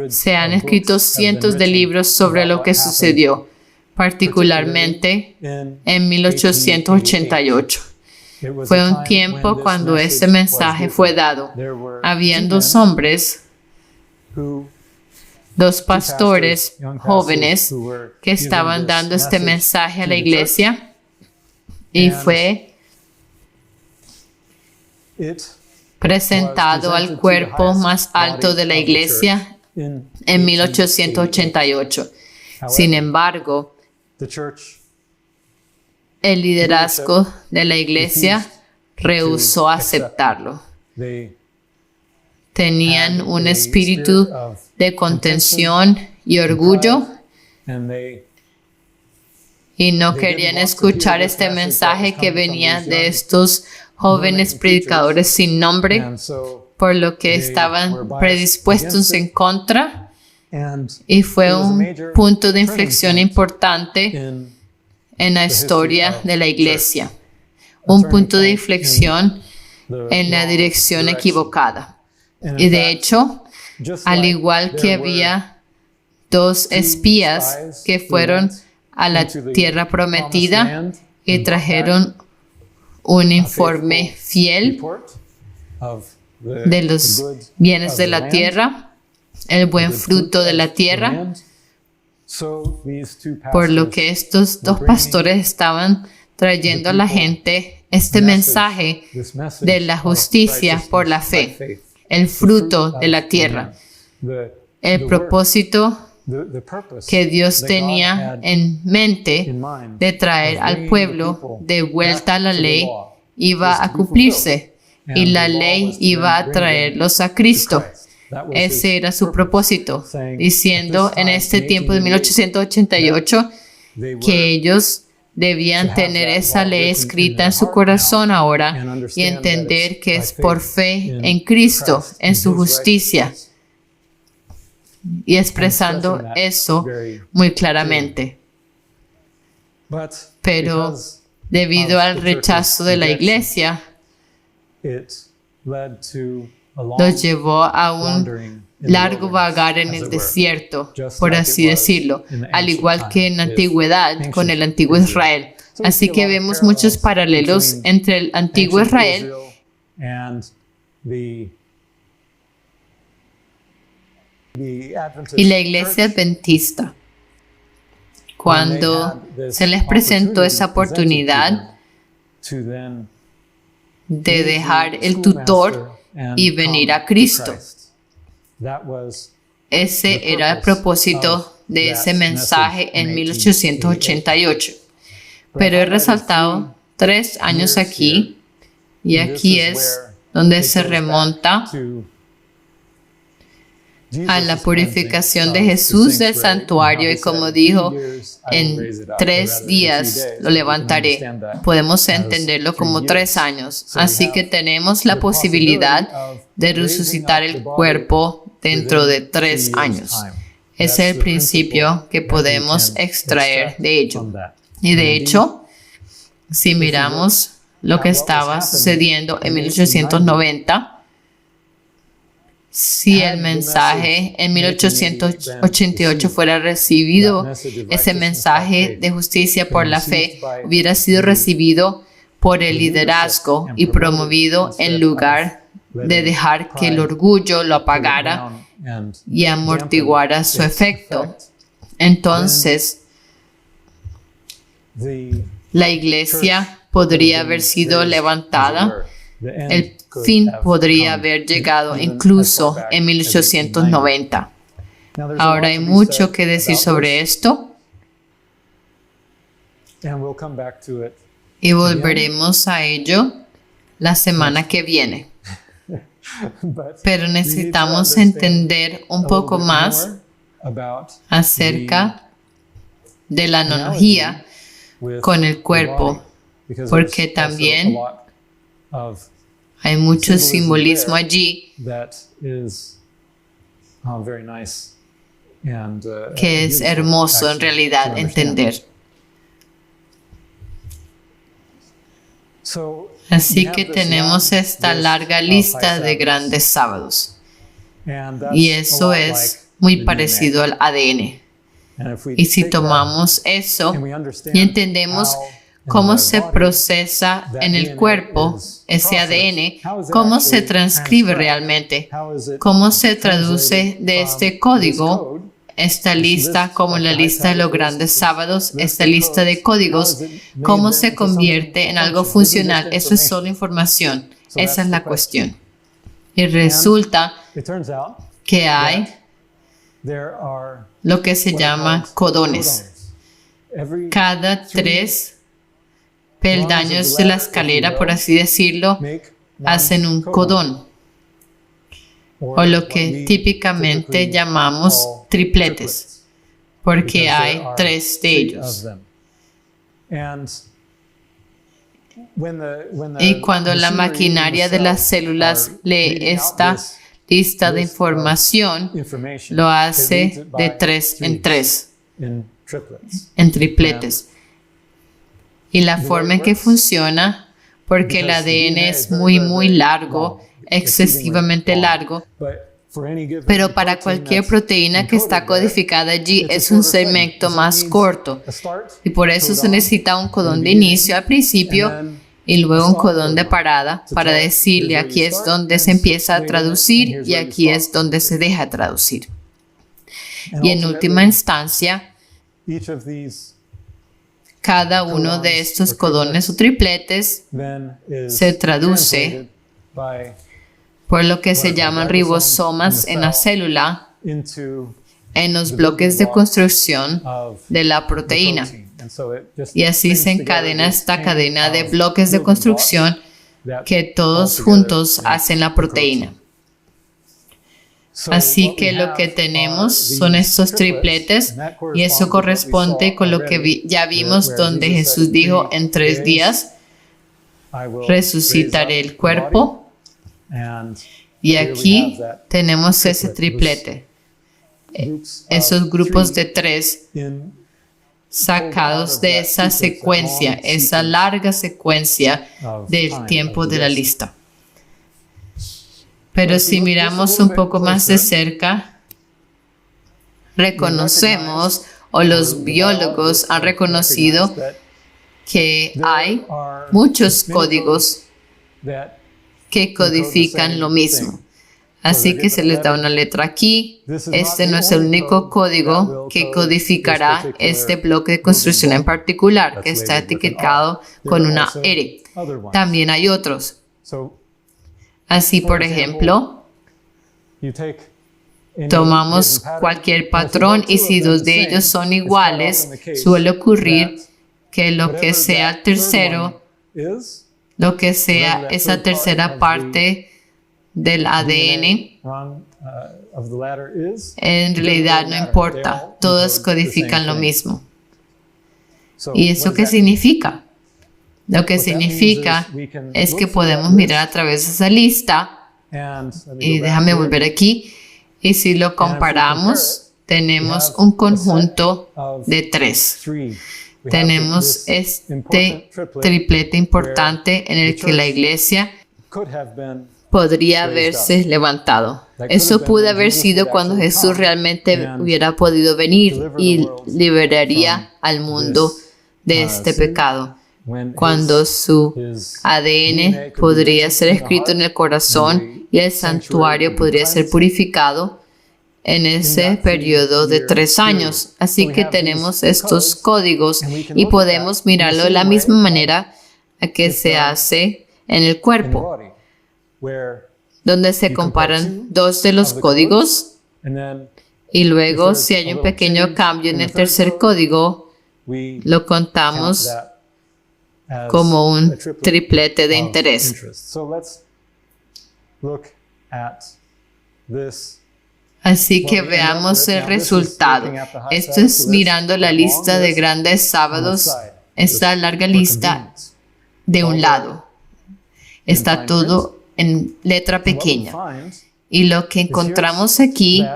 Se han escrito cientos de libros sobre lo que sucedió, particularmente en 1888. Fue un tiempo cuando este mensaje fue dado. Habían dos hombres, dos pastores jóvenes que estaban dando este mensaje a la iglesia, y fue presentado al cuerpo más alto de la iglesia en 1888. Sin embargo, el liderazgo de la iglesia rehusó aceptarlo. Tenían un espíritu de contención y orgullo y no querían escuchar este mensaje que venía de estos jóvenes predicadores sin nombre, por lo que estaban predispuestos en contra, y fue un punto de inflexión importante en la historia de la iglesia, un punto de inflexión en la dirección equivocada. Y de hecho, al igual que había dos espías que fueron a la tierra prometida y trajeron un informe fiel de los bienes de la tierra, el buen fruto de la tierra, por lo que estos dos pastores estaban trayendo a la gente este mensaje de la justicia por la fe, el fruto de la tierra, el propósito que Dios tenía en mente de traer al pueblo de vuelta a la ley iba a cumplirse, y la ley iba a traerlos a Cristo. Ese era su propósito, diciendo en este tiempo de 1888 que ellos debían tener esa ley escrita en su corazón ahora y entender que es por fe en Cristo, en su justicia, y expresando eso muy claramente. Pero debido al rechazo de la iglesia, los llevó a un largo vagar en el desierto, por así decirlo, al igual que en la antigüedad con el antiguo Israel. Así que vemos muchos paralelos entre el antiguo Israel y la iglesia adventista. Cuando se les presentó esa oportunidad de dejar el tutor y venir a Cristo. Ese era el propósito de ese mensaje en 1888. Pero he resaltado 3 años aquí, y aquí es donde se remonta a la purificación de Jesús del santuario, y como dijo, en 3 días lo levantaré. Podemos entenderlo como 3 años. Así que tenemos la posibilidad de resucitar el cuerpo dentro de 3 años. Ese es el principio que podemos extraer de ello. Y de hecho, si miramos lo que estaba sucediendo en 1890, si el mensaje en 1888 fuera recibido, ese mensaje de justicia por la fe hubiera sido recibido por el liderazgo y promovido en lugar de dejar que el orgullo lo apagara y amortiguara su efecto. Entonces, la iglesia podría haber sido levantada. El fin podría haber llegado incluso en 1890. Ahora hay mucho que decir sobre esto y volveremos a ello la semana que viene. Pero necesitamos entender un poco más acerca de la analogía con el cuerpo, porque también hay mucho simbolismo allí que es hermoso en realidad entender. Así que tenemos esta larga lista de grandes sábados y eso es muy parecido al ADN. Y si tomamos eso y entendemos cómo se procesa en el cuerpo ese ADN, cómo se transcribe realmente, cómo se traduce de este código, esta lista como la lista de los grandes sábados, esta lista de códigos, cómo se convierte en algo funcional. Eso es solo información. Esa es la cuestión. Y resulta que hay lo que se llama codones. Cada 3 peldaños de la escalera, por así decirlo, hacen un codón, o lo que típicamente llamamos tripletes, porque hay 3 de ellos. Y cuando la maquinaria de las células lee esta lista de información, lo hace de 3 en 3, en tripletes. Y la forma en que funciona, porque el ADN es muy largo, excesivamente largo, pero para cualquier proteína que está codificada allí es un segmento más corto. Y por eso se necesita un codón de inicio al principio y luego un codón de parada para decirle aquí es donde se empieza a traducir y aquí es donde se deja traducir. Y en última instancia, cada uno de estos codones o tripletes se traduce por lo que se llaman ribosomas en la célula, en los bloques de construcción de la proteína. Y así se encadena esta cadena de bloques de construcción que todos juntos hacen la proteína. Así que lo que tenemos son estos tripletes y eso corresponde con lo que ya vimos donde Jesús dijo en 3 días resucitaré el cuerpo. Y aquí tenemos ese triplete, esos grupos de 3 sacados de esa secuencia, esa larga secuencia del tiempo de la lista. Pero si miramos un poco más de cerca, reconocemos, o los biólogos han reconocido, que hay muchos códigos que codifican lo mismo. Así que se les da una letra aquí. Este no es el único código que codificará este bloque de construcción en particular, que está etiquetado con una R. También hay otros. Así, por ejemplo, tomamos cualquier patrón y si 2 de ellos son iguales, suele ocurrir que lo que sea el tercero, lo que sea esa tercera parte del ADN, en realidad no importa, todos codifican lo mismo. ¿Y eso qué significa? Lo que significa es que podemos mirar a través de esa lista, y déjame volver aquí, Y si lo comparamos, tenemos un conjunto de 3. Tenemos este triplete importante en el que la iglesia podría haberse levantado. Eso pudo haber sido cuando Jesús realmente hubiera podido venir y liberaría al mundo de este pecado. Cuando su ADN podría ser escrito en el corazón y el santuario podría ser purificado en ese periodo de 3 años. Así que tenemos estos códigos y podemos mirarlo de la misma manera a que se hace en el cuerpo, donde se comparan 2 de los códigos y luego si hay un pequeño cambio en el tercer código, lo contamos como un triplete de interés. Así que veamos el resultado. Esto es mirando la lista de grandes sábados, esta larga lista de un lado. Está todo en letra pequeña. Y lo que encontramos aquí,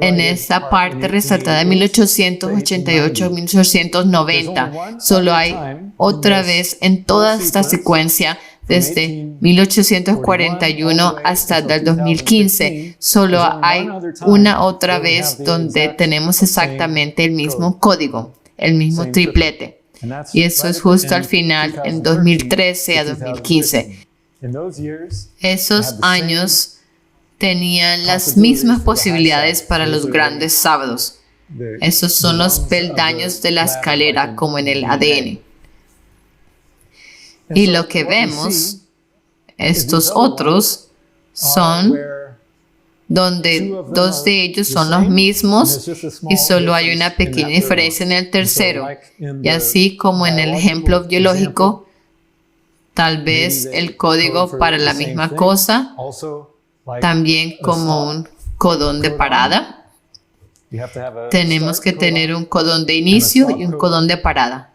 en esta parte resaltada de 1888-1890, solo hay otra vez en toda esta secuencia, desde 1841 hasta el 2015, solo hay una otra vez donde tenemos exactamente el mismo código, el mismo triplete. Y eso es justo al final, en 2013 a 2015. Esos años tenían las mismas posibilidades para los grandes sábados. Esos son los peldaños de la escalera, como en el ADN. Y lo que vemos, estos otros, son donde 2 de ellos son los mismos y solo hay una pequeña diferencia en el tercero. Y así como en el ejemplo biológico, tal vez el código para la misma cosa, también como un codón de parada. Tenemos que tener un codón de inicio y un codón de parada.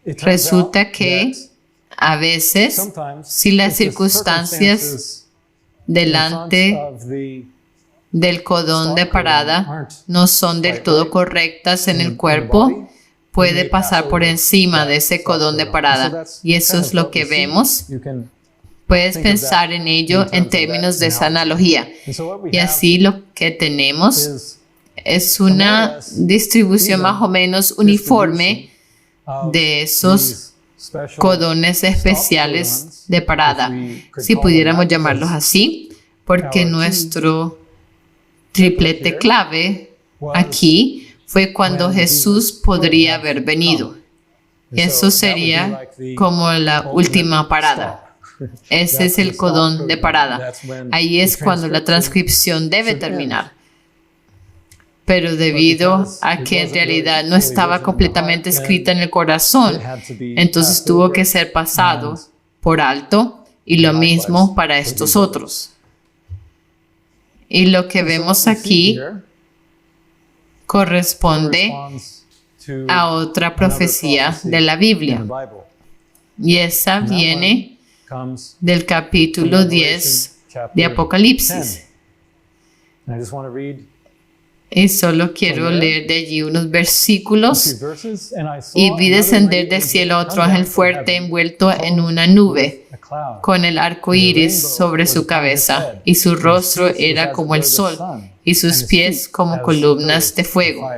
Resulta que a veces, si las circunstancias delante del codón de parada no son del todo correctas en el cuerpo, puede pasar por encima de ese codón de parada. Y eso es lo que vemos. Puedes pensar en ello en términos de esa analogía. Y así lo que tenemos es una distribución más o menos uniforme de esos codones especiales de parada, si pudiéramos llamarlos así, porque nuestro triplete clave aquí fue cuando Jesús podría haber venido. Eso sería como la última parada. Ese es el codón de parada. Ahí es cuando la transcripción debe terminar. Pero debido a que en realidad no estaba completamente escrita en el corazón, entonces tuvo que ser pasado por alto, y lo mismo para estos otros. Y lo que vemos aquí corresponde a otra profecía de la Biblia. Y esa viene del capítulo 10 de Apocalipsis. Y solo quiero leer de allí unos versículos. Y vi descender del cielo otro ángel fuerte envuelto en una nube, con el arco iris sobre su cabeza, y su rostro era como el sol, y sus pies como columnas de fuego.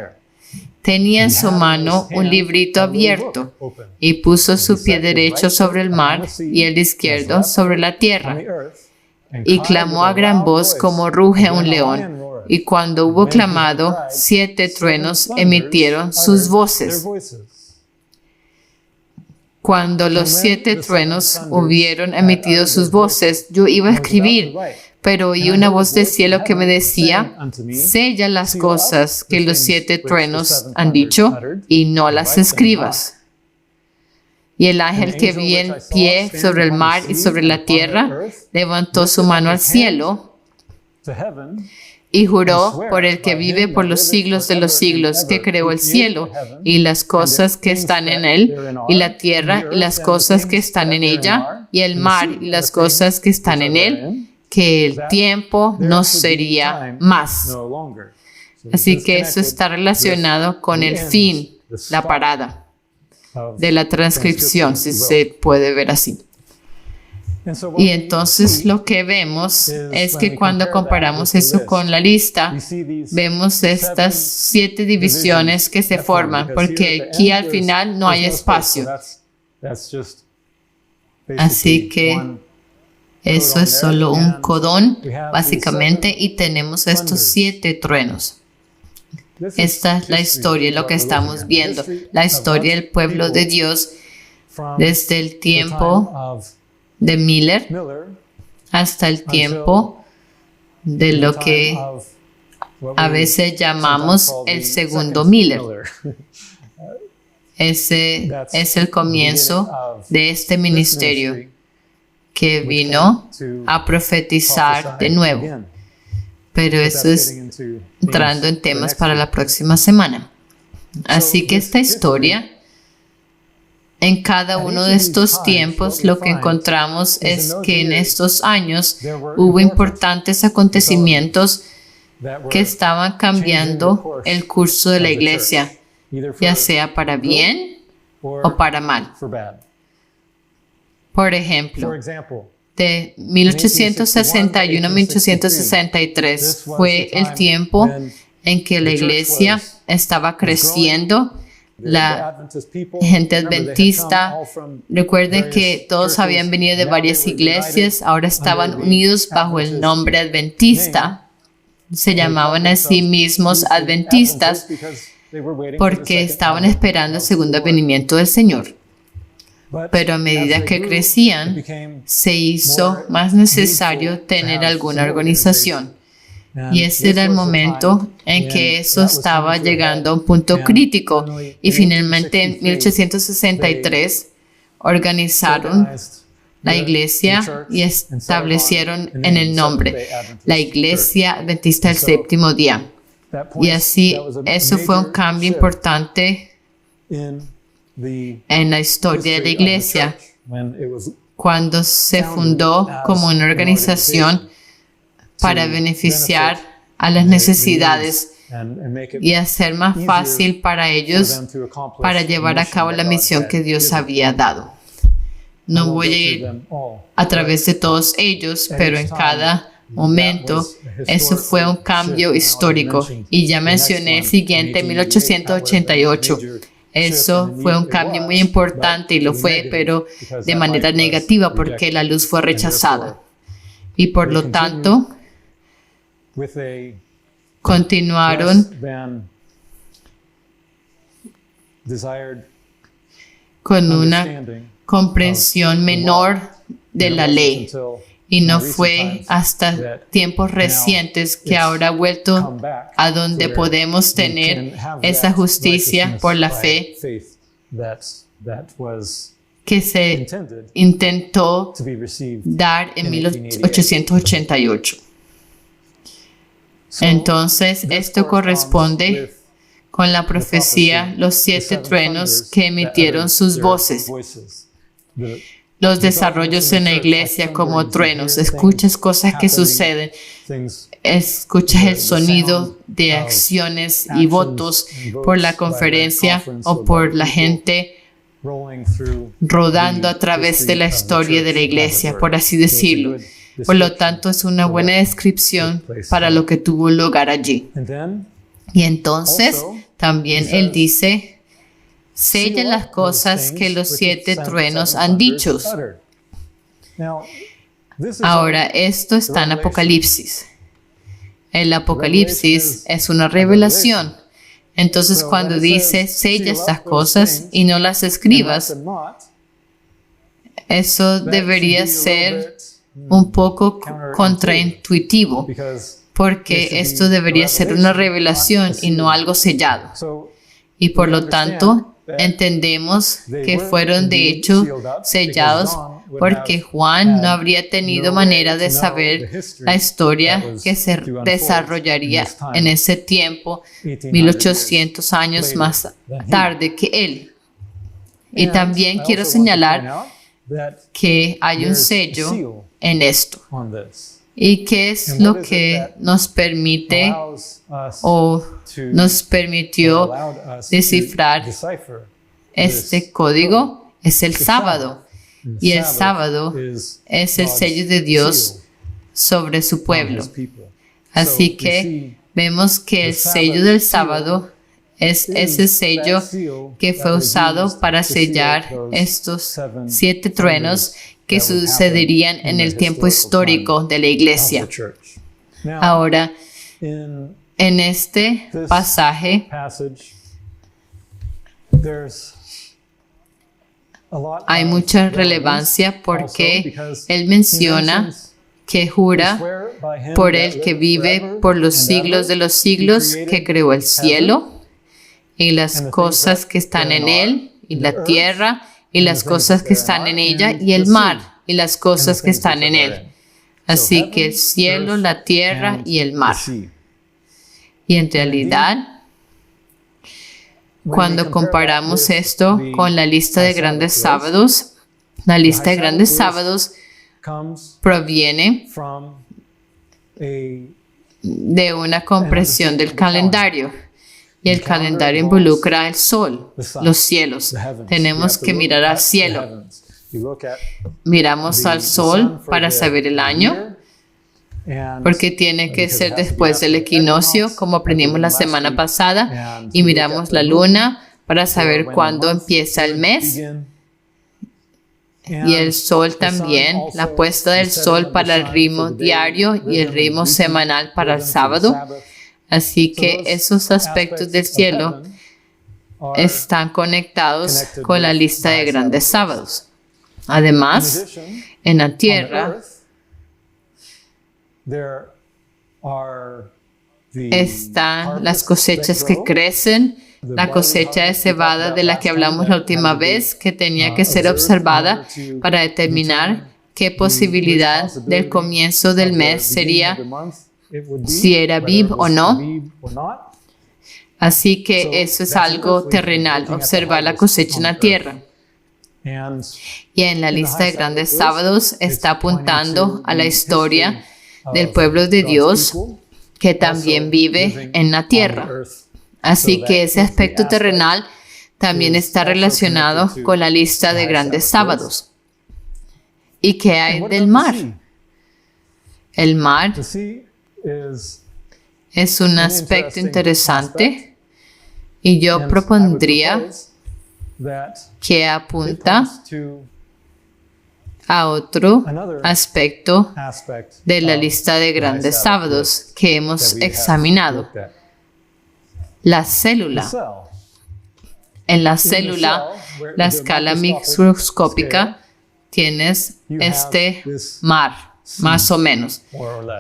Tenía en su mano un librito abierto, y puso su pie derecho sobre el mar y el izquierdo sobre la tierra. Y clamó a gran voz como ruge un león. Y cuando hubo clamado, 7 truenos emitieron sus voces. Cuando los 7 truenos hubieron emitido sus voces, yo iba a escribir, pero oí una voz del cielo que me decía: sella las cosas que los 7 truenos han dicho y no las escribas. Y el ángel que vi en pie sobre el mar y sobre la tierra levantó su mano al cielo y juró por el que vive por los siglos de los siglos, que creó el cielo y las cosas que están en él, y la tierra y las cosas que están en ella, y el mar y las cosas que están en él, que el tiempo no sería más. Así que eso está relacionado con el fin, la parada de la transcripción, si se puede ver así. Y entonces lo que vemos es que cuando comparamos eso con la lista, vemos estas 7 divisiones que se forman, porque aquí al final no hay espacio. Así que eso es solo un codón, básicamente, y tenemos estos 7 truenos. Esta es la historia, lo que estamos viendo, la historia del pueblo de Dios desde el tiempo de Miller hasta el tiempo de lo que a veces llamamos el segundo Miller. Ese es el comienzo de este ministerio que vino a profetizar de nuevo. Pero eso es entrando en temas para la próxima semana. Así que esta historia, en cada uno de estos tiempos, lo que encontramos es que en estos años hubo importantes acontecimientos que estaban cambiando el curso de la iglesia, ya sea para bien o para mal. Por ejemplo, de 1861 a 1863 fue el tiempo en que la iglesia estaba creciendo. La gente adventista, recuerden que todos habían venido de varias iglesias, ahora estaban unidos bajo el nombre adventista. Se llamaban a sí mismos adventistas porque estaban esperando el segundo venimiento del Señor. Pero a medida que crecían, se hizo más necesario tener alguna organización. Y ese era el momento en que eso estaba llegando a un punto crítico. Y finalmente en 1863 organizaron la iglesia y establecieron en el nombre la Iglesia Adventista del Séptimo Día. Y así, eso fue un cambio importante en la historia de la iglesia, cuando se fundó como una organización para beneficiar a las necesidades y hacer más fácil para ellos para llevar a cabo la misión que Dios había dado. No voy a ir a través de todos ellos, pero en cada momento eso fue un cambio histórico. Y ya mencioné el siguiente, 1888. Eso fue un cambio muy importante y lo fue, pero de manera negativa porque la luz fue rechazada. Y por lo tanto, continuaron con una comprensión menor de la ley. Y no fue hasta tiempos recientes que ahora ha vuelto a donde podemos tener esa justicia por la fe que se intentó dar en 1888. Entonces, esto corresponde con la profecía, los 7 truenos que emitieron sus voces. Los desarrollos en la iglesia como truenos. Escuchas cosas que suceden. Escuchas el sonido de acciones y votos por la conferencia o por la gente rodando a través de la historia de la iglesia, por así decirlo. Por lo tanto, es una buena descripción para lo que tuvo lugar allí. Y entonces, también él dice, sella las cosas que los 7 truenos han dicho. Ahora, esto está en Apocalipsis. El Apocalipsis es una revelación. Entonces, cuando dice, sella estas cosas y no las escribas, eso debería ser un poco contraintuitivo, porque esto debería ser una revelación y no algo sellado. Y por lo tanto, entendemos que fueron de hecho sellados porque Juan no habría tenido manera de saber la historia que se desarrollaría en ese tiempo, 1800 años más tarde que él. Y también quiero señalar que hay un sello en esto. ¿Y qué es lo que nos permite o nos permitió descifrar este código? Es el sábado. Y el sábado es el sello de Dios sobre su pueblo. Así que vemos que el sello del sábado es ese sello que fue usado para sellar estos 7 truenos que sucederían en el tiempo histórico de la iglesia. Ahora, en este pasaje hay mucha relevancia porque él menciona que jura por el que vive por los siglos de los siglos, que creó el cielo y las cosas que están en él, y la tierra y las cosas que están en ella, y el mar y las cosas que están en él. Así que el cielo, la tierra y el mar. Y en realidad, cuando comparamos esto con la lista de grandes sábados, la lista de grandes sábados proviene de una comprensión del calendario. Y el calendario involucra el sol, los cielos. Tenemos que mirar al cielo. Miramos al sol para saber el año, porque tiene que ser después del equinoccio, como aprendimos la semana pasada. Y miramos la luna para saber cuándo empieza el mes. Y el sol también, la puesta del sol para el ritmo diario y el ritmo semanal para el sábado. Así que esos aspectos del cielo están conectados con la lista de grandes sábados. Además, en la tierra están las cosechas que crecen, la cosecha de cebada de la que hablamos la última vez, que tenía que ser observada para determinar qué posibilidad del comienzo del mes sería, si era Abib o no. Así que eso es algo terrenal, observar la cosecha en la tierra. Y en la lista de grandes sábados está apuntando a la historia del pueblo de Dios que también vive en la tierra. Así que ese aspecto terrenal también está relacionado con la lista de grandes sábados. ¿Y qué hay del mar? El mar es un aspecto interesante y yo propondría que apunta a otro aspecto de la lista de grandes sábados que hemos examinado: la célula. En la célula, la escala microscópica, tienes este mar, más o menos.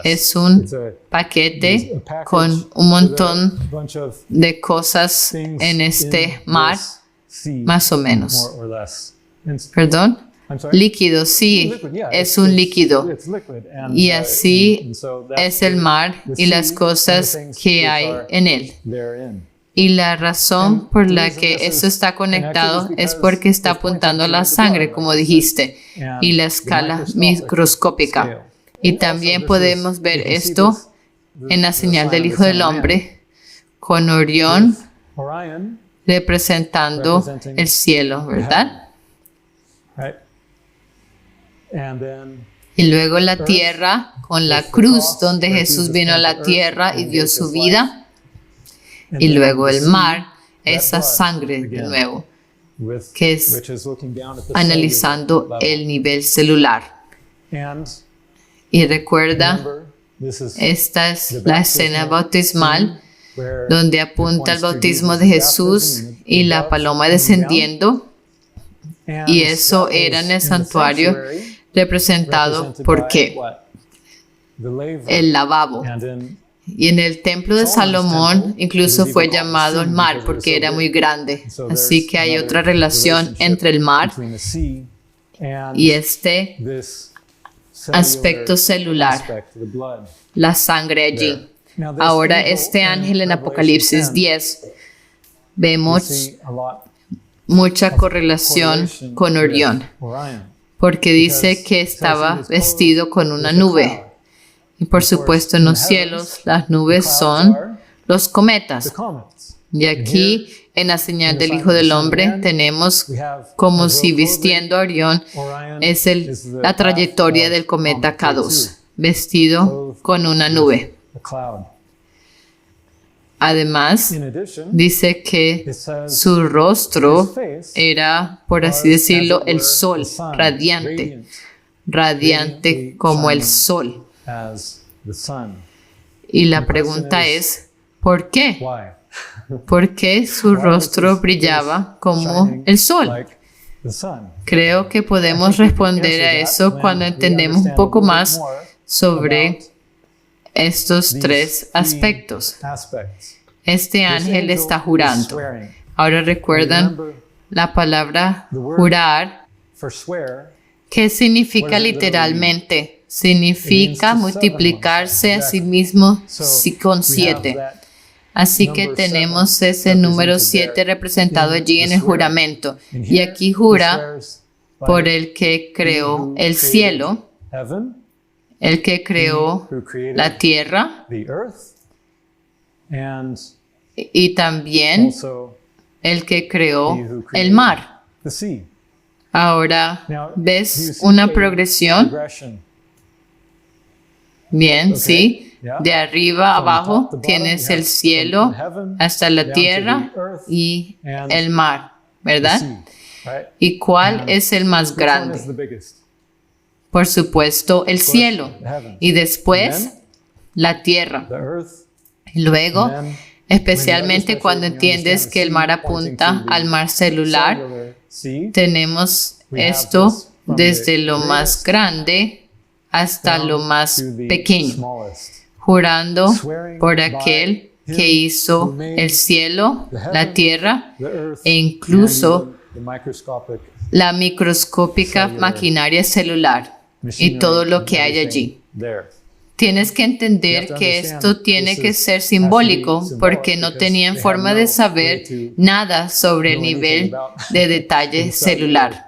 Es un paquete con un montón de cosas en este mar, más o menos. ¿Perdón? Líquido, sí, es un líquido. Y así es el mar y las cosas que hay en él. Y la razón por la que eso está conectado es porque está apuntando a la sangre, como dijiste, y la escala microscópica. Y también podemos ver esto en la señal del Hijo del Hombre, con Orión representando el cielo, ¿verdad? Y luego la tierra, con la cruz donde Jesús vino a la tierra y dio su vida. Y luego el mar, esa sangre de nuevo, que es analizando el nivel celular. Y recuerda, esta es la escena bautismal donde apunta al bautismo de Jesús y la paloma descendiendo. Y eso era en el santuario representado por ¿qué? El lavabo. Y en el templo de Salomón incluso fue llamado el mar porque era muy grande. Así que hay otra relación entre el mar y este aspecto celular, la sangre allí. Ahora este ángel en Apocalipsis 10 vemos mucha correlación con Orión, porque dice que estaba vestido con una nube. Y por supuesto en los cielos las nubes son los cometas. Y aquí en la señal del Hijo del Hombre tenemos como si vistiendo a Orión es la trayectoria del cometa K2, vestido con una nube. Además, dice que su rostro era, por así decirlo, el sol, radiante como el sol. Y la pregunta es, ¿por qué? ¿Por qué su rostro brillaba como el sol? Creo que podemos responder a eso cuando entendemos un poco más sobre estos tres aspectos. Este ángel está jurando. Ahora recuerdan la palabra jurar. ¿Qué significa literalmente? Significa multiplicarse a sí mismo con 7. Así que tenemos ese número 7 representado allí en el juramento. Y aquí jura por el que creó el cielo, el que creó la tierra y también el que creó el mar. Ahora, ¿ves una progresión? Bien, sí. De arriba a abajo tienes el cielo hasta la tierra y el mar, ¿verdad? ¿Y cuál es el más grande? Por supuesto, el cielo. Y después, la tierra. Y luego, especialmente cuando entiendes que el mar apunta al mar celular, tenemos esto desde lo más grande hasta lo más pequeño, jurando por aquel que hizo el cielo, la tierra e incluso la microscópica maquinaria celular y todo lo que hay allí. Tienes que entender que esto tiene que ser simbólico porque no tenían forma de saber nada sobre el nivel de detalle celular.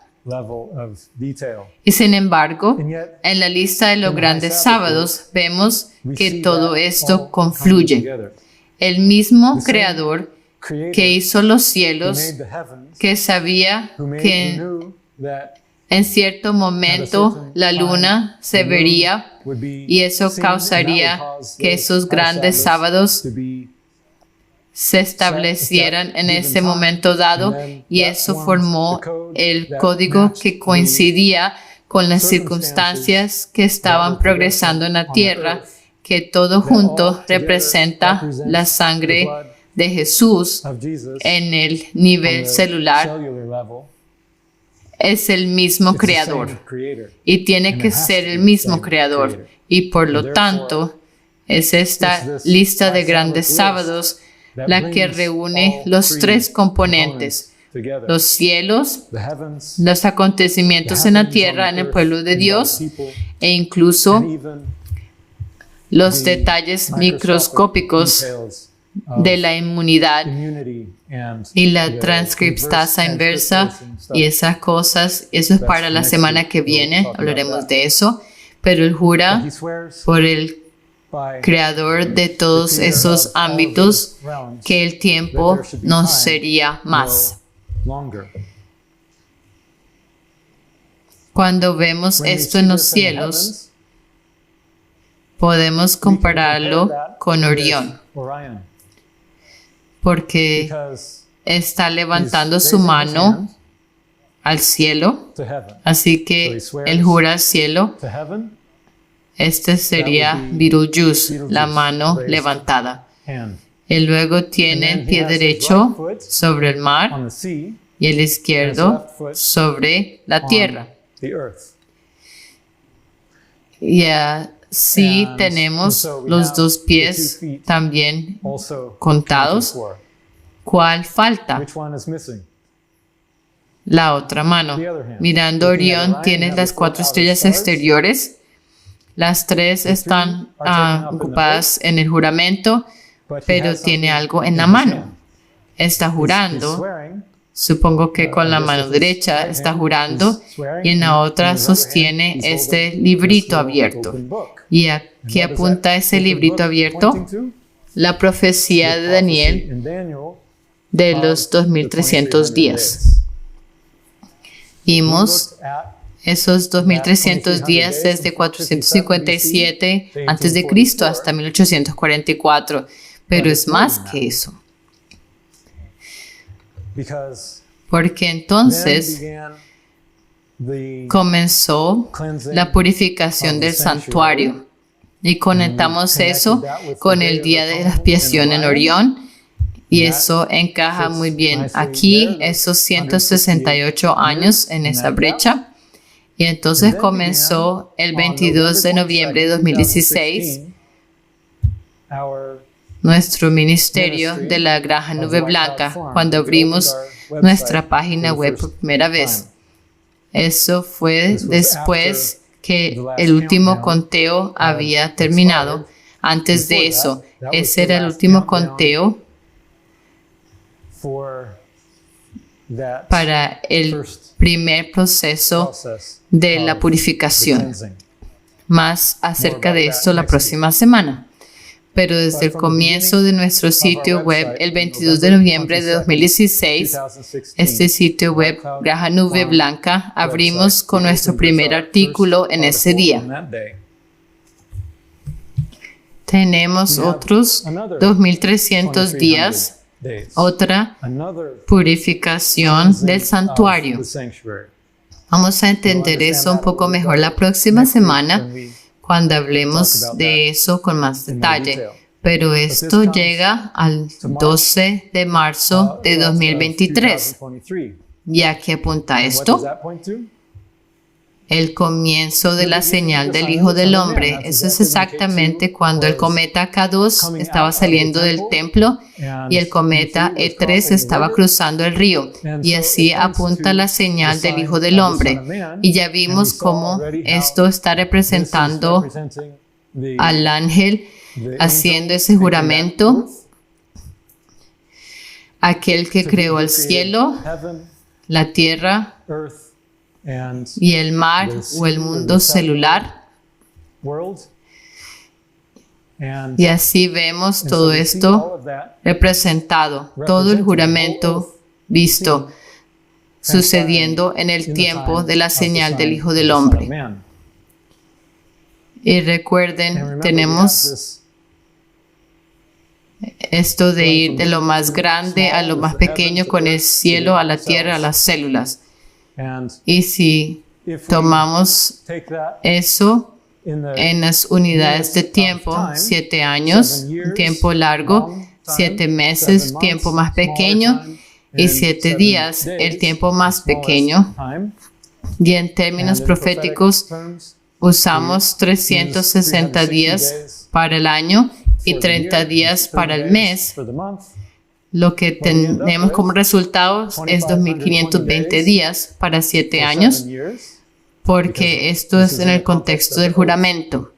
Y sin embargo, en la lista de los grandes sábados vemos que todo esto confluye. El mismo Creador que hizo los cielos, que sabía que en cierto momento la luna se vería y eso causaría que esos grandes sábados se establecieran en ese momento dado y eso formó el código que coincidía con las circunstancias que estaban progresando en la tierra, que todo junto representa la sangre de Jesús en el nivel celular. Es el mismo Creador y tiene que ser el mismo Creador y por lo tanto es esta lista de grandes sábados la que reúne los tres componentes, los cielos, los acontecimientos en la tierra, en el pueblo de Dios, e incluso los detalles microscópicos de la inmunidad y la transcriptasa inversa y esas cosas. Eso es para la semana que viene, hablaremos de eso, pero él jura por el Creador de todos esos ámbitos que el tiempo no sería más. Cuando vemos esto en los cielos, podemos compararlo con Orión, porque está levantando su mano al cielo, así que él jura al cielo. Este sería Betelgeuse, la mano levantada. Y luego tiene el pie derecho sobre el mar y el izquierdo sobre la tierra. Y así tenemos los dos pies también contados. ¿Cuál falta? La otra mano. Mirando Orión, tienes las 4 estrellas exteriores. Las 3 están ocupadas en el juramento, pero tiene algo en la mano. Está jurando Supongo que con la mano derecha está jurando y en la otra sostiene este librito abierto. ¿Y a qué apunta ese librito abierto? La profecía de Daniel de los 2300 días. Vimos esos 2300 días desde 457 a.C. hasta 1844, pero es más que eso. Porque entonces comenzó la purificación del santuario y conectamos eso con el día de la expiación en Orión. Y eso encaja muy bien aquí, esos 168 años en esa brecha. Y entonces comenzó el 22 de noviembre de 2016 nuestro ministerio de la Granja Nube Blanca, cuando abrimos nuestra página web por primera vez. Eso fue después que el último conteo había terminado. Antes de eso, ese era el último conteo para el primer proceso de la purificación. Más acerca de esto la próxima semana. Pero desde el comienzo de nuestro sitio web, el 22 de noviembre de 2016, este sitio web, Granja Nube Blanca, abrimos con nuestro primer artículo en ese día. Tenemos otros 2300 días, otra purificación del santuario. Vamos a entender eso un poco mejor la próxima semana cuando hablemos de eso con más detalle. Pero esto llega al 12 de marzo de 2023. ¿Y a qué apunta esto? El comienzo de la señal del Hijo del Hombre. Eso es exactamente cuando el cometa K2 estaba saliendo del templo y el cometa E3 estaba cruzando el río. Y así apunta la señal del Hijo del Hombre. Y ya vimos cómo esto está representando al ángel haciendo ese juramento. Aquel que creó el cielo, la tierra y el mar o el mundo celular. Y así vemos todo esto representado, todo el juramento visto sucediendo en el tiempo de la señal del Hijo del Hombre. Y recuerden, tenemos esto de ir de lo más grande a lo más pequeño, con el cielo, a la tierra, a las células. Y si tomamos eso en las unidades de tiempo, 7 años, tiempo largo, 7 meses, tiempo más pequeño, y 7 días, el tiempo más pequeño. Y en términos proféticos, usamos 360 días para el año y 30 días para el mes. Lo que tenemos como resultado es 2.520 días para 7 años, porque esto es en el contexto del juramento.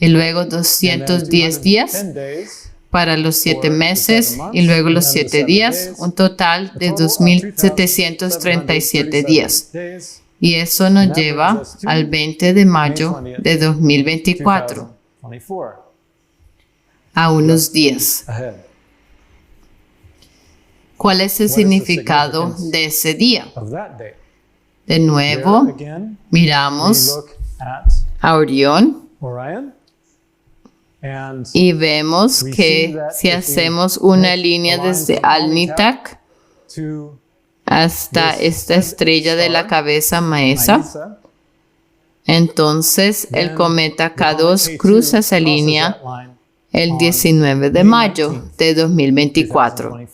Y luego 210 días para los 7 meses y luego los 7 días, un total de 2.737 días. Y eso nos lleva al 20 de mayo de 2024, a unos días. ¿Cuál es el significado de ese día? De nuevo, miramos a Orión y vemos que si hacemos una línea desde Alnitak hasta esta estrella de la cabeza Maesa, entonces el cometa K2 cruza esa línea el 19 de mayo de 2024.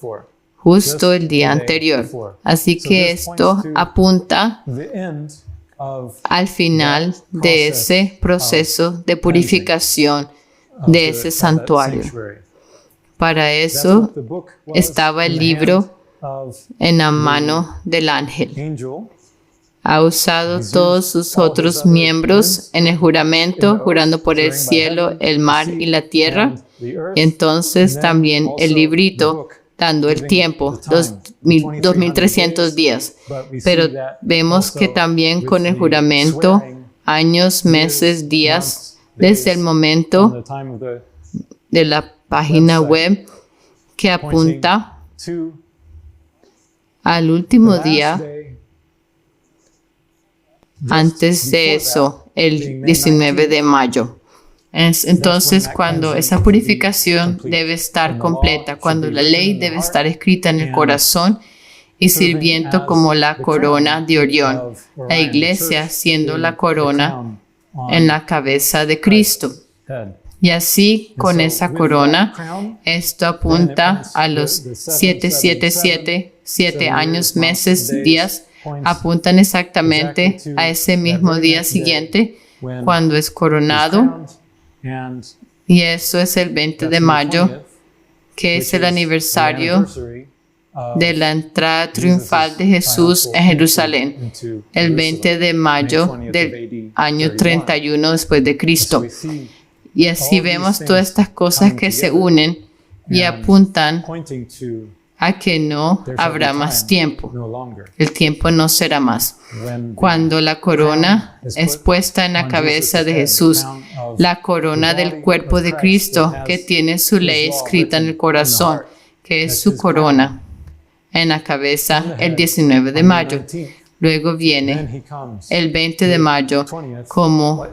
Justo el día anterior. Así que esto apunta al final de ese proceso de purificación de ese santuario. Para eso estaba el libro en la mano del ángel. Ha usado todos sus otros miembros en el juramento, jurando por el cielo, el mar y la tierra. Y entonces también el librito dando el tiempo, 2300 días. Pero vemos que también con el juramento, años, meses, días, desde el momento de la página web que apunta al último día, antes de eso, el 19 de mayo. Entonces, cuando esa purificación debe estar completa, cuando la ley debe estar escrita en el corazón y sirviendo como la corona de Orión, la iglesia siendo la corona en la cabeza de Cristo. Y así, con esa corona, esto apunta a los 777, 7 años, meses, días, apuntan exactamente a ese mismo día siguiente, cuando es coronado. Y eso es el 20 de mayo, que es el aniversario de la entrada triunfal de Jesús en Jerusalén, el 20 de mayo del año 31 después de Cristo. Y así vemos todas estas cosas que se unen y apuntan a que no habrá más tiempo. El tiempo no será más. Cuando la corona es puesta en la cabeza de Jesús, la corona del cuerpo de Cristo, que tiene su ley escrita en el corazón, que es su corona, en la cabeza el 19 de mayo. Luego viene el 20 de mayo como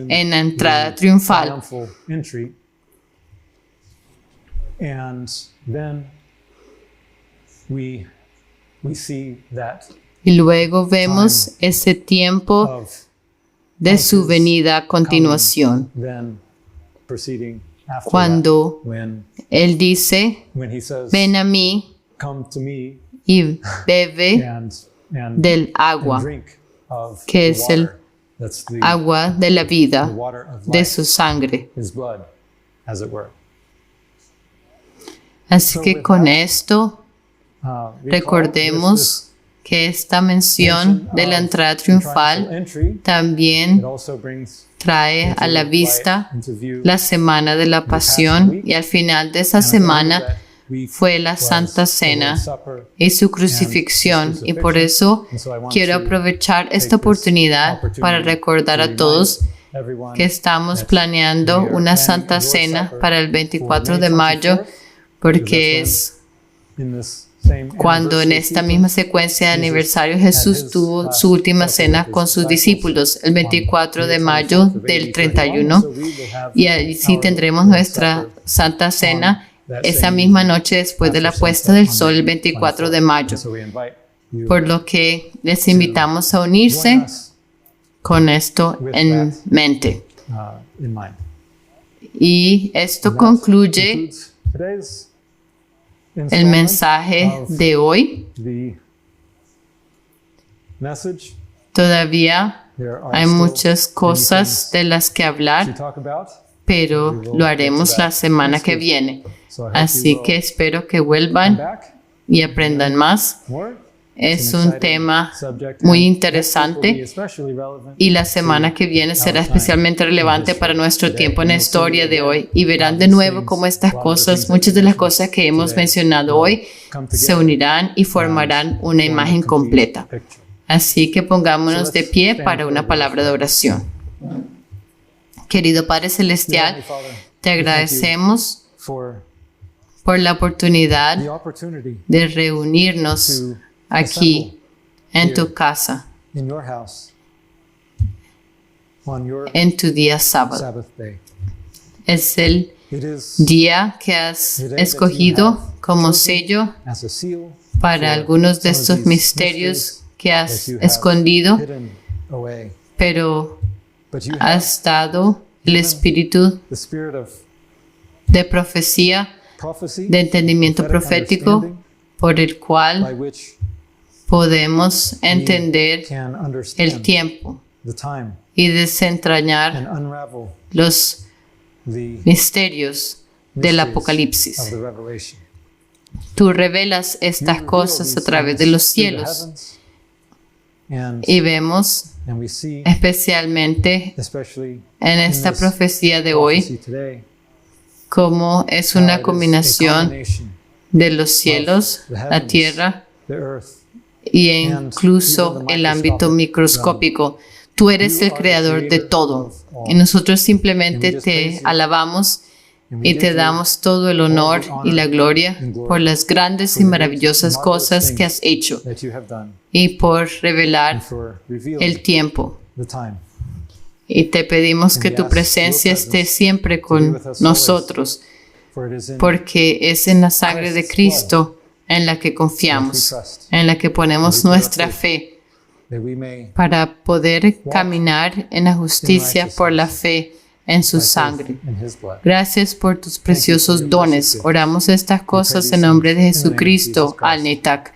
en la entrada triunfal. Y luego vemos ese tiempo de su venida a continuación, cuando Él dice, ven a mí y bebe del agua, que es el agua de la vida, de su sangre. Así que con esto recordemos que esta mención de la entrada triunfal también trae a la vista la semana de la pasión, y al final de esa semana fue la Santa Cena y su crucifixión, y por eso quiero aprovechar esta oportunidad para recordar a todos que estamos planeando una Santa Cena para el 24 de mayo, porque es cuando en esta misma secuencia de aniversario Jesús tuvo su última cena con sus discípulos, el 24 de mayo del 31, y así tendremos nuestra Santa Cena esa misma noche después de la puesta del sol, el 24 de mayo. Por lo que les invitamos a unirse con esto en mente. Y esto concluye el mensaje de hoy. Todavía hay muchas cosas de las que hablar, pero lo haremos la semana que viene. Así que espero que vuelvan y aprendan más. Es un tema muy interesante y la semana que viene será especialmente relevante para nuestro tiempo en la historia de hoy, y verán de nuevo cómo estas cosas, muchas de las cosas que hemos mencionado hoy, se unirán y formarán una imagen completa. Así que pongámonos de pie para una palabra de oración. Querido Padre Celestial, te agradecemos por la oportunidad de reunirnos aquí en tu casa, en tu día sábado. Es el día que has escogido como sello para algunos de estos misterios que has escondido, pero has dado el espíritu de profecía, de entendimiento profético, por el cual podemos entender el tiempo y desentrañar los misterios del Apocalipsis. Tú revelas estas cosas a través de los cielos, y vemos especialmente en esta profecía de hoy cómo es una combinación de los cielos, la tierra y incluso el ámbito microscópico. Tú eres el creador de todo y nosotros simplemente te alabamos y te damos todo el honor y la gloria por las grandes y maravillosas cosas que has hecho y por revelar el tiempo. Y te pedimos que tu presencia esté siempre con nosotros, porque es en la sangre de Cristo en la que confiamos, en la que ponemos nuestra fe, para poder caminar en la justicia por la fe en su sangre. Gracias por tus preciosos dones. Oramos estas cosas en nombre de Jesucristo, Al-Nitak,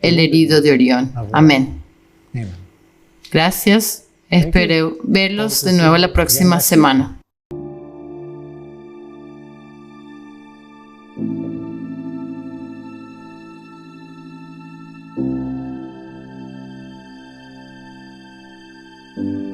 el herido de Orión. Amén. Gracias. Espero verlos de nuevo la próxima semana. Thank you.